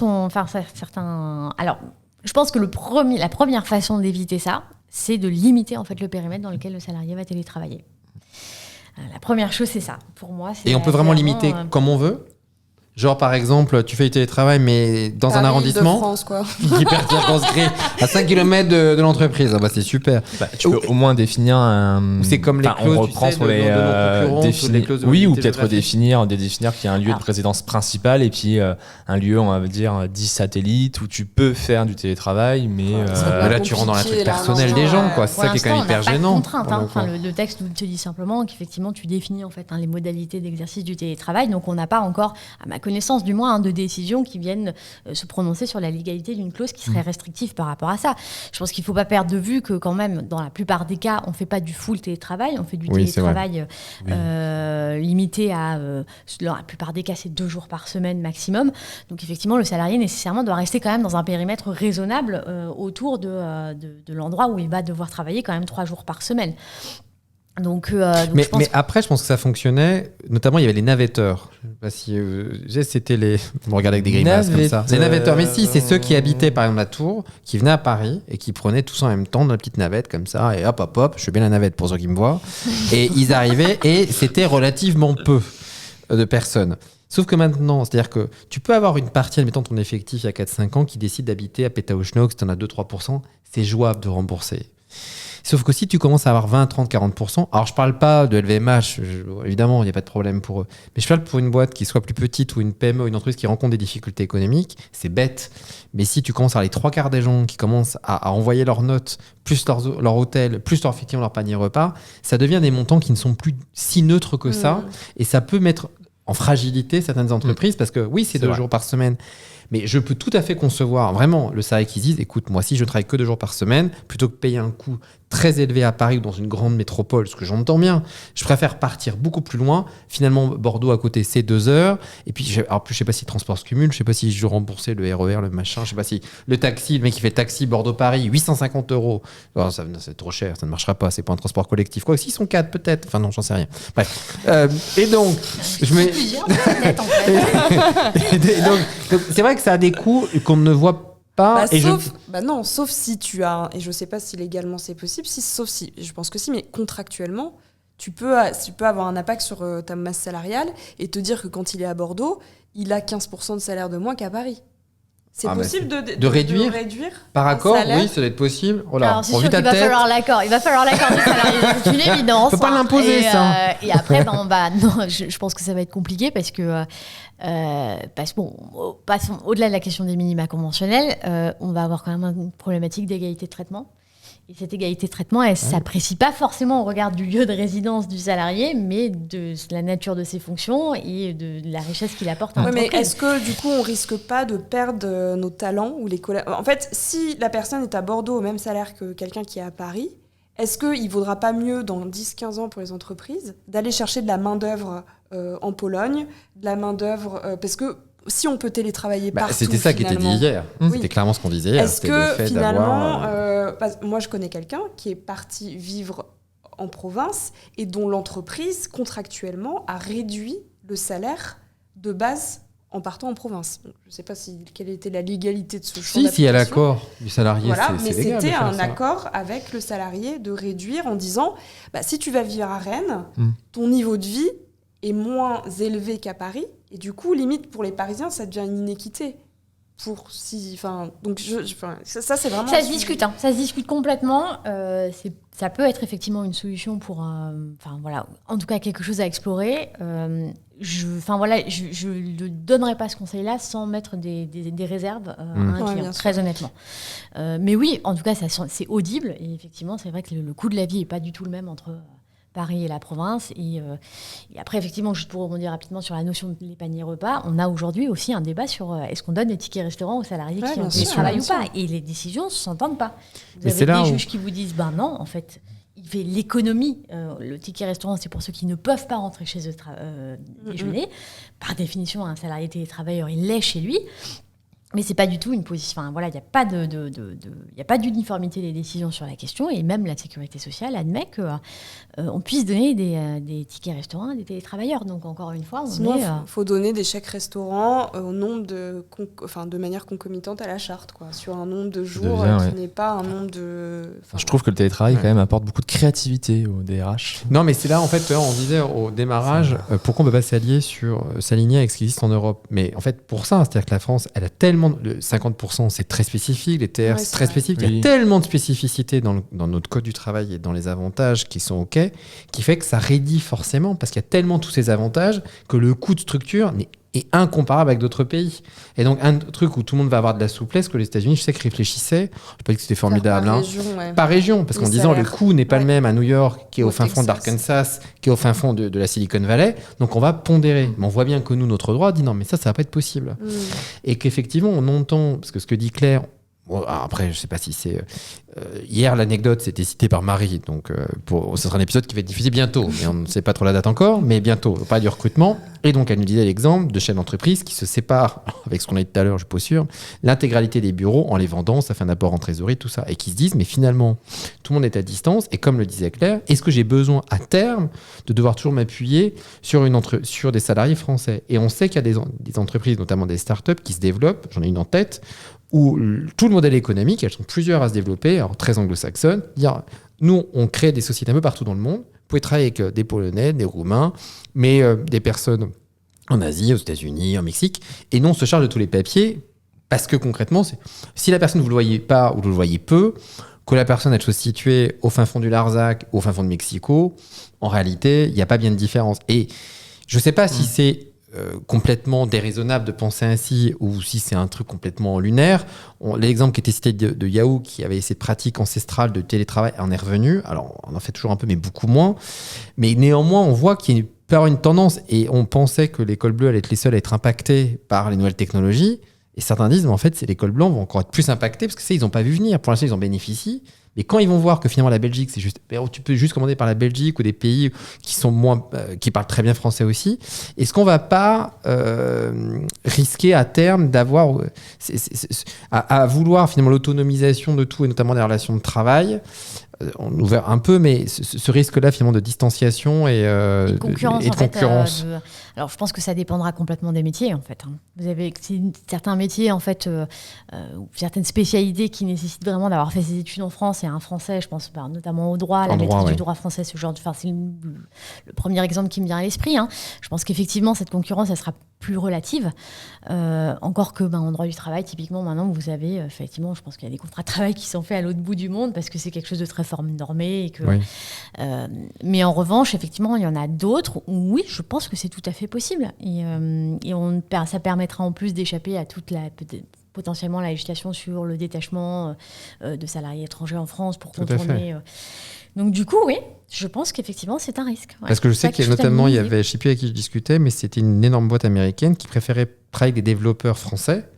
Alors, je pense que la première façon d'éviter ça, c'est de limiter en fait le périmètre dans lequel le salarié va télétravailler. La première chose, c'est ça. Pour moi, et on peut vraiment limiter comme on veut. Genre, par exemple, tu fais du télétravail, mais dans un arrondissement. De France, quoi. Hyper circonscrit, à 5 km de l'entreprise. Ah bah, c'est super. Tu peux au moins définir un. C'est comme les clauses, on reprend sur les clauses. Oui, ou peut-être définir qu'il y a un lieu de résidence principale et puis un lieu, on va dire, 10 satellites où tu peux faire du télétravail, mais. Là, tu rentres dans la truc personnel des gens, quoi. C'est ça qui est quand même hyper gênant. Le texte te dit simplement qu'effectivement, tu définis en fait les modalités d'exercice du télétravail. Donc, on n'a pas encore, à ma connaissance du moins, de décisions qui viennent se prononcer sur la légalité d'une clause qui serait restrictive par rapport à ça. Je pense qu'il ne faut pas perdre de vue que quand même, dans la plupart des cas, on ne fait pas du full télétravail, on fait du télétravail limité à, dans la plupart des cas, c'est 2 jours par semaine maximum. Donc effectivement, le salarié nécessairement doit rester quand même dans un périmètre raisonnable autour de l'endroit où il va devoir travailler quand même 3 jours par semaine. Mais après, je pense que ça fonctionnait. Notamment, il y avait les navetteurs. Je sais pas si c'était les. On regardait avec des grimaces comme ça. Les navetteurs. Mais si, c'est ceux qui habitaient par exemple la Tour, qui venaient à Paris et qui prenaient tous en même temps dans la petite navette comme ça. Et hop, je fais bien la navette pour ceux qui me voient. Et ils arrivaient et c'était relativement peu de personnes. Sauf que maintenant, c'est-à-dire que tu peux avoir une partie, admettons ton effectif il y a 4-5 ans, qui décide d'habiter à Pétaouchnok, si tu en as 2-3%, c'est jouable de rembourser. Sauf que si tu commences à avoir 20, 30, 40%, alors je parle pas de LVMH, évidemment, il n'y a pas de problème pour eux, mais je parle pour une boîte qui soit plus petite ou une PME, une entreprise qui rencontre des difficultés économiques, c'est bête. Mais si tu commences à avoir les 3/4 des gens qui commencent à envoyer leurs notes, plus leur hôtel, plus effectivement leur panier repas, ça devient des montants qui ne sont plus si neutres que ça, et ça peut mettre en fragilité certaines entreprises, parce que oui, c'est 2 jours par semaine. Mais je peux tout à fait concevoir vraiment le salarié qui se dise, écoute, moi, si je travaille que 2 jours par semaine, plutôt que payer un coût très élevé à Paris ou dans une grande métropole, ce que j'entends bien, je préfère partir beaucoup plus loin. Finalement, Bordeaux à côté, c'est 2 heures. Et puis, je sais pas si le transport se cumule, je sais pas si je remboursais le RER, le machin, je sais pas si le taxi, le mec qui fait taxi Bordeaux-Paris, 850 €. Oh, c'est trop cher, ça ne marchera pas, c'est pas un transport collectif. Quoi, s'ils sont 4 peut-être. Enfin non, j'en sais rien. Bref. Et donc, je mets... donc, c'est vrai que ça a des coûts qu'on ne voit pas. Sauf si tu as, et je sais pas si légalement c'est possible, sauf si, je pense que si, mais contractuellement, tu peux avoir un impact sur ta masse salariale et te dire que quand il est à Bordeaux, il a 15% de salaire de moins qu'à Paris. C'est possible de réduire par accord, oui, ça doit être possible. Alors, c'est sûr qu'il va falloir l'accord. Il va falloir l'accord du salarié, c'est une évidence. On peut pas l'imposer, ça. Et après, je pense que ça va être compliqué parce que, passons au-delà de la question des minima conventionnels, on va avoir quand même une problématique d'égalité de traitement. Et cette égalité de traitement, elle ne s'apprécie pas forcément au regard du lieu de résidence du salarié, mais de la nature de ses fonctions et de la richesse qu'il apporte à l'entreprise. Mais est-ce que, du coup, on ne risque pas de perdre nos talents ou les En fait, si la personne est à Bordeaux au même salaire que quelqu'un qui est à Paris, est-ce qu'il ne vaudra pas mieux, dans 10-15 ans pour les entreprises, d'aller chercher de la main-d'œuvre en Pologne, de la main-d'œuvre... parce que si on peut télétravailler partout, c'était ça qui était dit hier. C'était clairement ce qu'on disait hier. Est-ce que finalement, moi je connais quelqu'un qui est parti vivre en province et dont l'entreprise contractuellement a réduit le salaire de base en partant en province. Je ne sais pas quelle était la légalité de ce choix. Si, il y a l'accord du salarié, mais c'est légal. C'était un accord avec le salarié de réduire en disant, si tu vas vivre à Rennes, ton niveau de vie est moins élevé qu'à Paris. Et du coup, limite, pour les Parisiens, ça devient une inéquité. Donc, ça, c'est vraiment... Ça se discute, ça se discute complètement. Ça peut être effectivement une solution pour... en tout cas, quelque chose à explorer. Je ne donnerai pas ce conseil-là sans mettre des réserves à un client, très honnêtement. Mais oui, en tout cas, c'est audible. Et effectivement, c'est vrai que le coût de la vie n'est pas du tout le même entre... Paris et la province. Et après, effectivement, juste pour rebondir rapidement sur la notion des paniers repas, on a aujourd'hui aussi un débat sur est-ce qu'on donne des tickets restaurants aux salariés qui ont télétravail ou pas. Et les décisions ne s'entendent pas. Vous avez des juges qui vous disent non, en fait, il fait l'économie. Le ticket restaurant, c'est pour ceux qui ne peuvent pas rentrer chez eux déjeuner. Par définition, un salarié télétravailleur, il l'est chez lui. Mais c'est pas du tout une position. Enfin, voilà, il n'y a pas d'uniformité des décisions sur la question, et même la sécurité sociale admet que on puisse donner des tickets restaurants à des télétravailleurs. Donc encore une fois, il faut donner des chèques restaurants au nombre de manière concomitante à la charte, quoi, sur un nombre de jours qui n'est pas un nombre de. Je trouve que le télétravail quand même apporte beaucoup de créativité au DRH. Non, mais c'est là en fait, on disait au démarrage pourquoi on ne peut pas s'aligner avec ce qui existe en Europe. Mais en fait, pour ça, c'est-à-dire que la France, elle a tellement le 50%, c'est très spécifique, les TR, c'est très spécifique. Il y a tellement de spécificités dans notre code du travail et dans les avantages qui sont OK, qui fait que ça rédit forcément, parce qu'il y a tellement tous ces avantages que le coût de structure est incomparable avec d'autres pays. Et donc, un truc où tout le monde va avoir de la souplesse, que les États-Unis, je sais qu'ils réfléchissaient, je ne pas dit que c'était formidable, par région, parce qu'en disant le coût n'est pas le même à New York, qui est au fin fond d'Arkansas, qui est au fin fond de la Silicon Valley, donc on va pondérer. Mais on voit bien que nous, notre droit dit non, mais ça va pas être possible. Et qu'effectivement, on entend, parce que ce que dit Claire, après, je ne sais pas si c'est... hier, l'anecdote, c'était cité par Marie. Donc, ce sera un épisode qui va être diffusé bientôt. Mais on ne sait pas trop la date encore, mais bientôt. Pas du recrutement. Et donc, elle nous disait l'exemple de chefs d'entreprise qui se séparent, avec ce qu'on a dit tout à l'heure, je ne suis pas sûr, l'intégralité des bureaux en les vendant, ça fait un apport en trésorerie, tout ça. Et qui se disent, mais finalement, tout le monde est à distance. Et comme le disait Claire, est-ce que j'ai besoin, à terme, de devoir toujours m'appuyer sur des salariés français? Et on sait qu'il y a des entreprises, notamment des startups, qui se développent. J'en ai une en tête, où tout le modèle économique, elles sont plusieurs à se développer, alors très anglo-saxonnes. Nous, on crée des sociétés un peu partout dans le monde. Vous pouvez travailler avec des Polonais, des Roumains, mais des personnes en Asie, aux États-Unis, en Mexique. Et nous, on se charge de tous les papiers, parce que concrètement, si la personne, vous ne le voyez pas ou vous le voyez peu, que la personne elle soit située au fin fond du Larzac, au fin fond de Mexico, en réalité, il n'y a pas bien de différence. Et je ne sais pas si c'est complètement déraisonnable de penser ainsi ou si c'est un truc complètement lunaire. L'exemple qui était cité de Yahoo, qui avait cette pratique ancestrale de télétravail, en est revenu. Alors, on en fait toujours un peu, mais beaucoup moins. Mais néanmoins, on voit qu'il y a une tendance, et on pensait que l'école bleue allait être les seuls à être impactés par les nouvelles technologies. Et certains disent, mais en fait, c'est l'école blanche vont encore être plus impactés parce que ils n'ont pas vu venir. Pour l'instant, ils en bénéficient. Mais quand ils vont voir que finalement la Belgique, c'est juste, tu peux juste commander par la Belgique ou des pays qui sont qui parlent très bien français aussi. Est-ce qu'on va pas risquer à terme d'avoir à vouloir finalement l'autonomisation de tout et notamment des relations de travail? On ouvre un peu, mais ce risque-là finalement de distanciation et de concurrence. Alors, je pense que ça dépendra complètement des métiers, en fait. Vous avez certains métiers, en fait, ou certaines spécialités qui nécessitent vraiment d'avoir fait ses études en France et un français, je pense notamment au droit, la maîtrise du droit français, ce genre de... Enfin, c'est le premier exemple qui me vient à l'esprit. Je pense qu'effectivement, cette concurrence, elle sera plus relative. Encore que en droit du travail, typiquement, maintenant, vous avez, effectivement, je pense qu'il y a des contrats de travail qui sont faits à l'autre bout du monde parce que c'est quelque chose de très normé. Et que, mais en revanche, effectivement, il y en a d'autres où, oui, je pense que c'est tout à fait possible. Et ça permettra en plus d'échapper à potentiellement la législation sur le détachement de salariés étrangers en France pour contourner. Donc du coup, oui, je pense qu'effectivement, c'est un risque. Ouais. Parce que je sais qu'il y a notamment, il y avait, je ne sais plus avec qui je discutais, mais c'était une énorme boîte américaine qui préférait travailler avec des développeurs français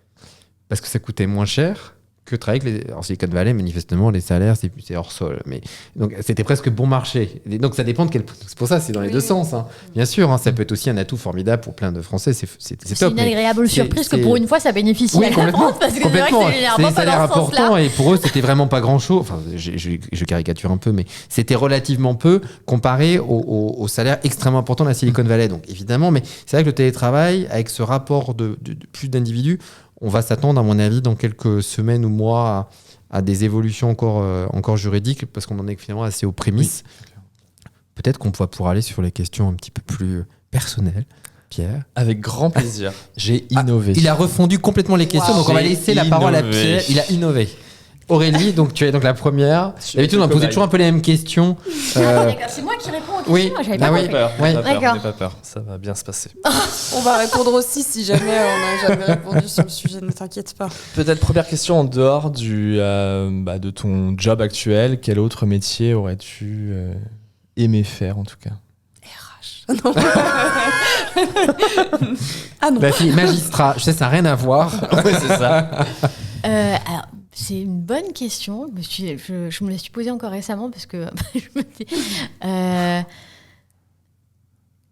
parce que ça coûtait moins cher que travailler avec en Silicon Valley, manifestement, les salaires, c'est hors sol. Mais, donc, c'était presque bon marché. Et donc, ça dépend de quel... C'est pour ça, c'est dans les deux sens. Bien sûr, ça peut être aussi un atout formidable pour plein de Français. C'est top. C'est une agréable surprise que pour une fois, ça bénéficie à la France. Parce que complètement. C'est des salaires importants et pour eux, c'était vraiment pas grand-chose. Enfin, je caricature un peu, mais c'était relativement peu comparé aux salaires extrêmement importants de la Silicon Valley. Donc, évidemment, mais c'est vrai que le télétravail, avec ce rapport de plus d'individus, on va s'attendre, à mon avis, dans quelques semaines ou mois à des évolutions encore juridiques, parce qu'on en est finalement assez aux prémices. Oui. Peut-être qu'on va pouvoir aller sur les questions un petit peu plus personnelles. Pierre. Avec grand plaisir. J'ai innové. Il a refondu complètement les questions, donc on va laisser la parole à Pierre. Il a innové. Aurélie, donc tu es donc la première. D'habitude, on a posé toujours un peu les mêmes questions. C'est moi qui réponds aux questions. Oui. J'avais pas compris. N'aie pas peur, ça va bien se passer. On va répondre aussi si jamais on n'a jamais répondu sur le sujet, ne t'inquiète pas. Peut-être première question en dehors de ton job actuel. Quel autre métier aurais-tu aimé faire en tout cas? Non. Ah non. La fille magistrat, je sais, ça n'a rien à voir. Ouais, c'est ça. Alors, c'est une bonne question. Je me la suis posée encore récemment parce que je me dis.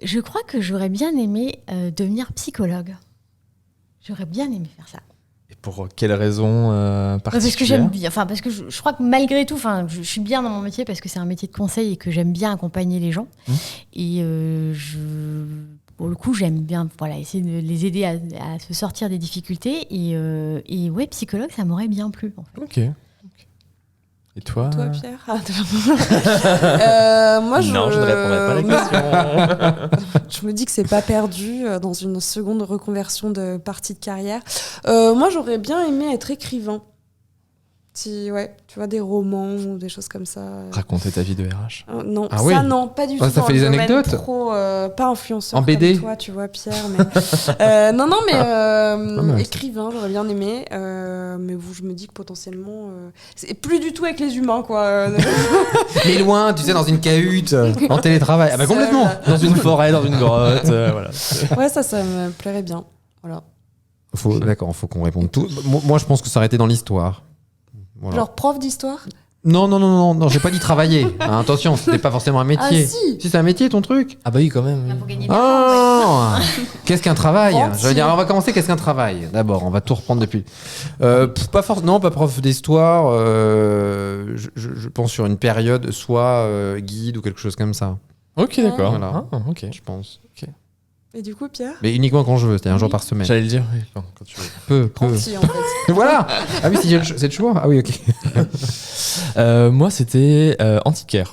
Je crois que j'aurais bien aimé devenir psychologue. J'aurais bien aimé faire ça. Et pour quelle raison particulière? Parce que j'aime bien. Enfin, parce que je crois que malgré tout, je suis bien dans mon métier parce que c'est un métier de conseil et que j'aime bien accompagner les gens. Et pour le coup, j'aime bien essayer de les aider à se sortir des difficultés. Et ouais, psychologue, ça m'aurait bien plu. En fait. Ok. Et toi Pierre? Moi, Non, je ne répondrai pas à la question. Je me dis que c'est pas perdu dans une seconde reconversion de partie de carrière. Moi, j'aurais bien aimé être écrivain. Tu vois, des romans ou des choses comme ça. Raconter ta vie de RH. Non, Ah oui. ça non, pas du tout. Ça fait des anecdotes pro, pas influenceur en BD comme toi, tu vois, Pierre. Mais non, mais écrivain, j'aurais bien aimé. Mais je me dis que potentiellement, c'est plus du tout avec les humains, quoi. Mais loin, tu sais, dans une cahute, en télétravail. Ah bah complètement. Dans une forêt, dans une grotte, voilà. Ouais, ça me plairait bien. Voilà. D'accord, faut qu'on réponde tout. Moi, je pense que ça aurait été dans l'histoire. Voilà. Genre prof d'histoire? Non, j'ai pas dit travailler. Hein, attention, c'était pas forcément un métier. Ah si. Si c'est un métier, ton truc. Ah bah oui, quand même. Là, pour gagner de l'argent, ouais. Qu'est-ce qu'un travail? Rentier. Je veux dire, on va commencer. Qu'est-ce qu'un travail? D'abord, on va tout reprendre depuis. Pas prof d'histoire. Je pense sur une période, soit guide ou quelque chose comme ça. Ok, d'accord. Voilà. Ah, ok. Je pense. Et du coup, Pierre? Mais uniquement quand je veux, c'est-à-dire un jour par semaine. J'allais le dire, oui, quand tu veux. Peu. Rentier, en fait. Voilà. Ah oui, c'est le choix. Ah oui, ok. Moi, c'était antiquaire.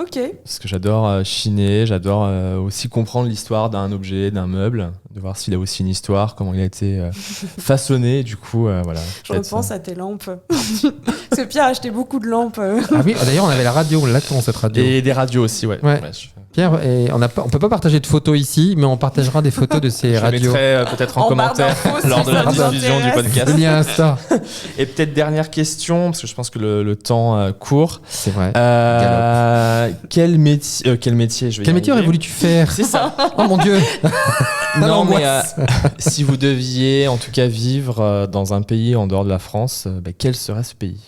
Ok. Parce que j'adore chiner, j'adore aussi comprendre l'histoire d'un objet, d'un meuble, de voir s'il a aussi une histoire, comment il a été façonné. Et du coup, voilà. Je repense à tes lampes. Parce que Pierre a acheté beaucoup de lampes. Ah oui, d'ailleurs, on avait la radio, on l'attend cette radio. Et des radios aussi, ouais. Ouais. Pierre, on peut pas partager de photos ici, mais on partagera des photos de ces Je radios. mettrai peut-être en commentaire barre d'infos, lors si de la ça vous diffusion du intéresse. podcast. Le lien Insta. Et peut-être dernière question, parce que je pense que le temps court. C'est vrai. Quel métier je vais y Quel métier arriver. aurais voulu-tu faire? C'est ça. Oh mon Dieu. Non, mais L'angoisse. si vous deviez en tout cas vivre dans un pays en dehors de la France, quel serait ce pays?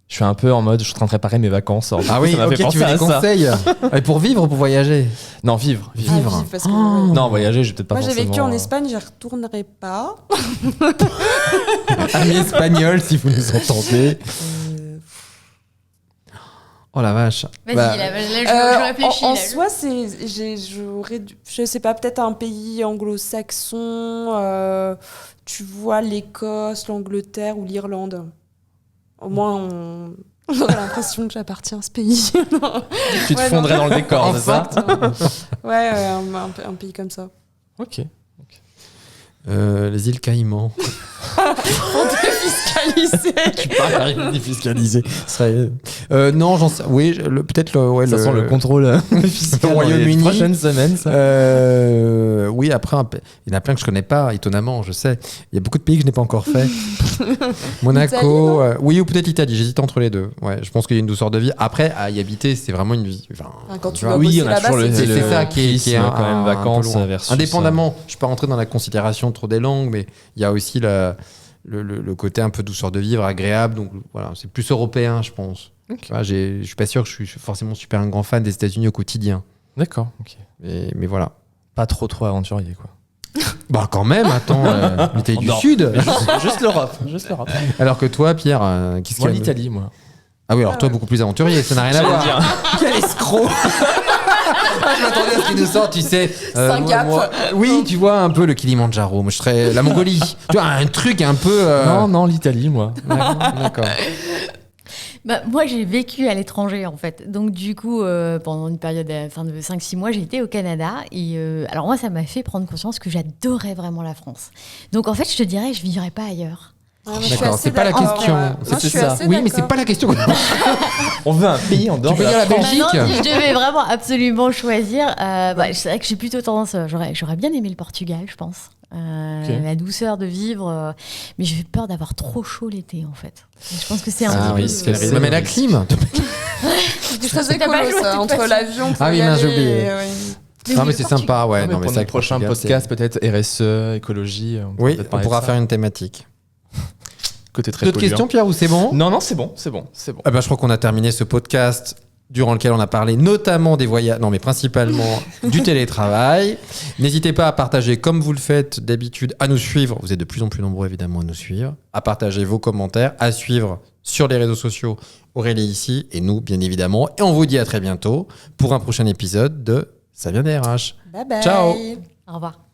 Je suis un peu en mode, je suis en train de préparer mes vacances. Alors, du Ah coup, oui, ça m'a ok, fait tu penser veux à des ça. conseils? Et pour vivre ou pour voyager? Non, vivre. Vivre. Parce que, Non, voyager, je vais peut-être pas moi, j'ai forcément... vécu en Espagne, j'y retournerai pas. Ami espagnol, si vous nous entendez. Oh la vache. Vas-y, Bah, là, je réfléchis. En là. soi, je sais pas, peut-être un pays anglo-saxon, tu vois, l'Écosse, l'Angleterre ou l'Irlande. Au moins, on aurait l'impression que j'appartiens à ce pays. Tu te Ouais, fondrais non. dans le décor, c'est ça? Ouais, un pays comme ça. Ok. les îles Caïmans. On défiscaliser. Tu parles défiscalisé. Non, j'en sais. Oui, peut-être le. Ça sent le contrôle fiscal Le dans les Royaume-Uni. prochaines semaines, ça. Oui, après, il y en a plein que je connais pas, étonnamment, je sais. Il y a beaucoup de pays que je n'ai pas encore fait. Monaco, oui, ou peut-être l'Italie. J'hésite entre les deux. Ouais, je pense qu'il y a une douceur de vie. Après, à y habiter, c'est vraiment une vie. Enfin, Quand tu vois, vas oui, bosser on a là-bas, toujours c'est ça qui est quand même un vacances peu loin. versus Indépendamment, je ne peux pas rentrer dans la considération trop des langues, mais il y a aussi le côté un peu douceur de vivre, agréable. Donc voilà, c'est plus européen, je pense. Ok. Tu vois, je suis pas sûr que je suis forcément super un grand fan des États-Unis au quotidien. D'accord, ok. Mais voilà. Pas trop aventurier, quoi. Bah quand même, attends, l'Italie du Non. Sud. Juste l'Europe. Alors que toi, Pierre, qu'est-ce Moi, qu'il y a l'Italie, moi. Ah oui, alors toi, beaucoup plus aventurier, ça n'a rien à voir. J'allais dire. Quel escroc. Je m'attendais à ce qu'il nous sorte, tu sais. Saint-Gap. Oui, tu vois, un peu le Kilimandjaro. Moi, je serais la Mongolie. Tu vois, un truc un peu. Non, l'Italie, moi. D'accord. Bah, moi, j'ai vécu à l'étranger, en fait. Donc, du coup, pendant une période de 5-6 mois, j'ai été au Canada. Et alors, moi, ça m'a fait prendre conscience que j'adorais vraiment la France. Donc, en fait, je te dirais, je ne vivrais pas ailleurs. Ouais, moi, je suis D'accord, assez c'est pas la d'accord. question. Moi, je C'est suis ça. assez Oui, mais d'accord. c'est pas la question. On veut un pays en dehors Tu peux de dire la France. Belgique. Maintenant, si je devais vraiment absolument choisir, c'est vrai que j'ai plutôt tendance. J'aurais bien aimé le Portugal, je pense. La douceur de vivre, mais j'ai peur d'avoir trop chaud l'été, en fait. Et je pense que c'est un Ah petit oui, peu, c'est le risque. Mais la clim. C'était très T'as pas écolo, joué, ça, t'es entre pas l'avion pour Ah oui, y mince, j'ai aller, oublié. ouais. Non, mais c'est sympa, ouais. Non, mais pour ça, notre prochain Portugal, podcast, peut-être RSE, écologie. Oui, on pourra faire une thématique. Côté très D'autres polluant. questions, Pierre, ou c'est bon? Non, c'est bon. Ah bah, je crois qu'on a terminé ce podcast durant lequel on a parlé notamment des voyages, non mais principalement du télétravail. N'hésitez pas à partager comme vous le faites d'habitude, à nous suivre. Vous êtes de plus en plus nombreux évidemment à nous suivre, à partager vos commentaires, à suivre sur les réseaux sociaux Aurélie ici et nous bien évidemment. Et on vous dit à très bientôt pour un prochain épisode de Ça vient des RH. Bye bye. Ciao. Au revoir.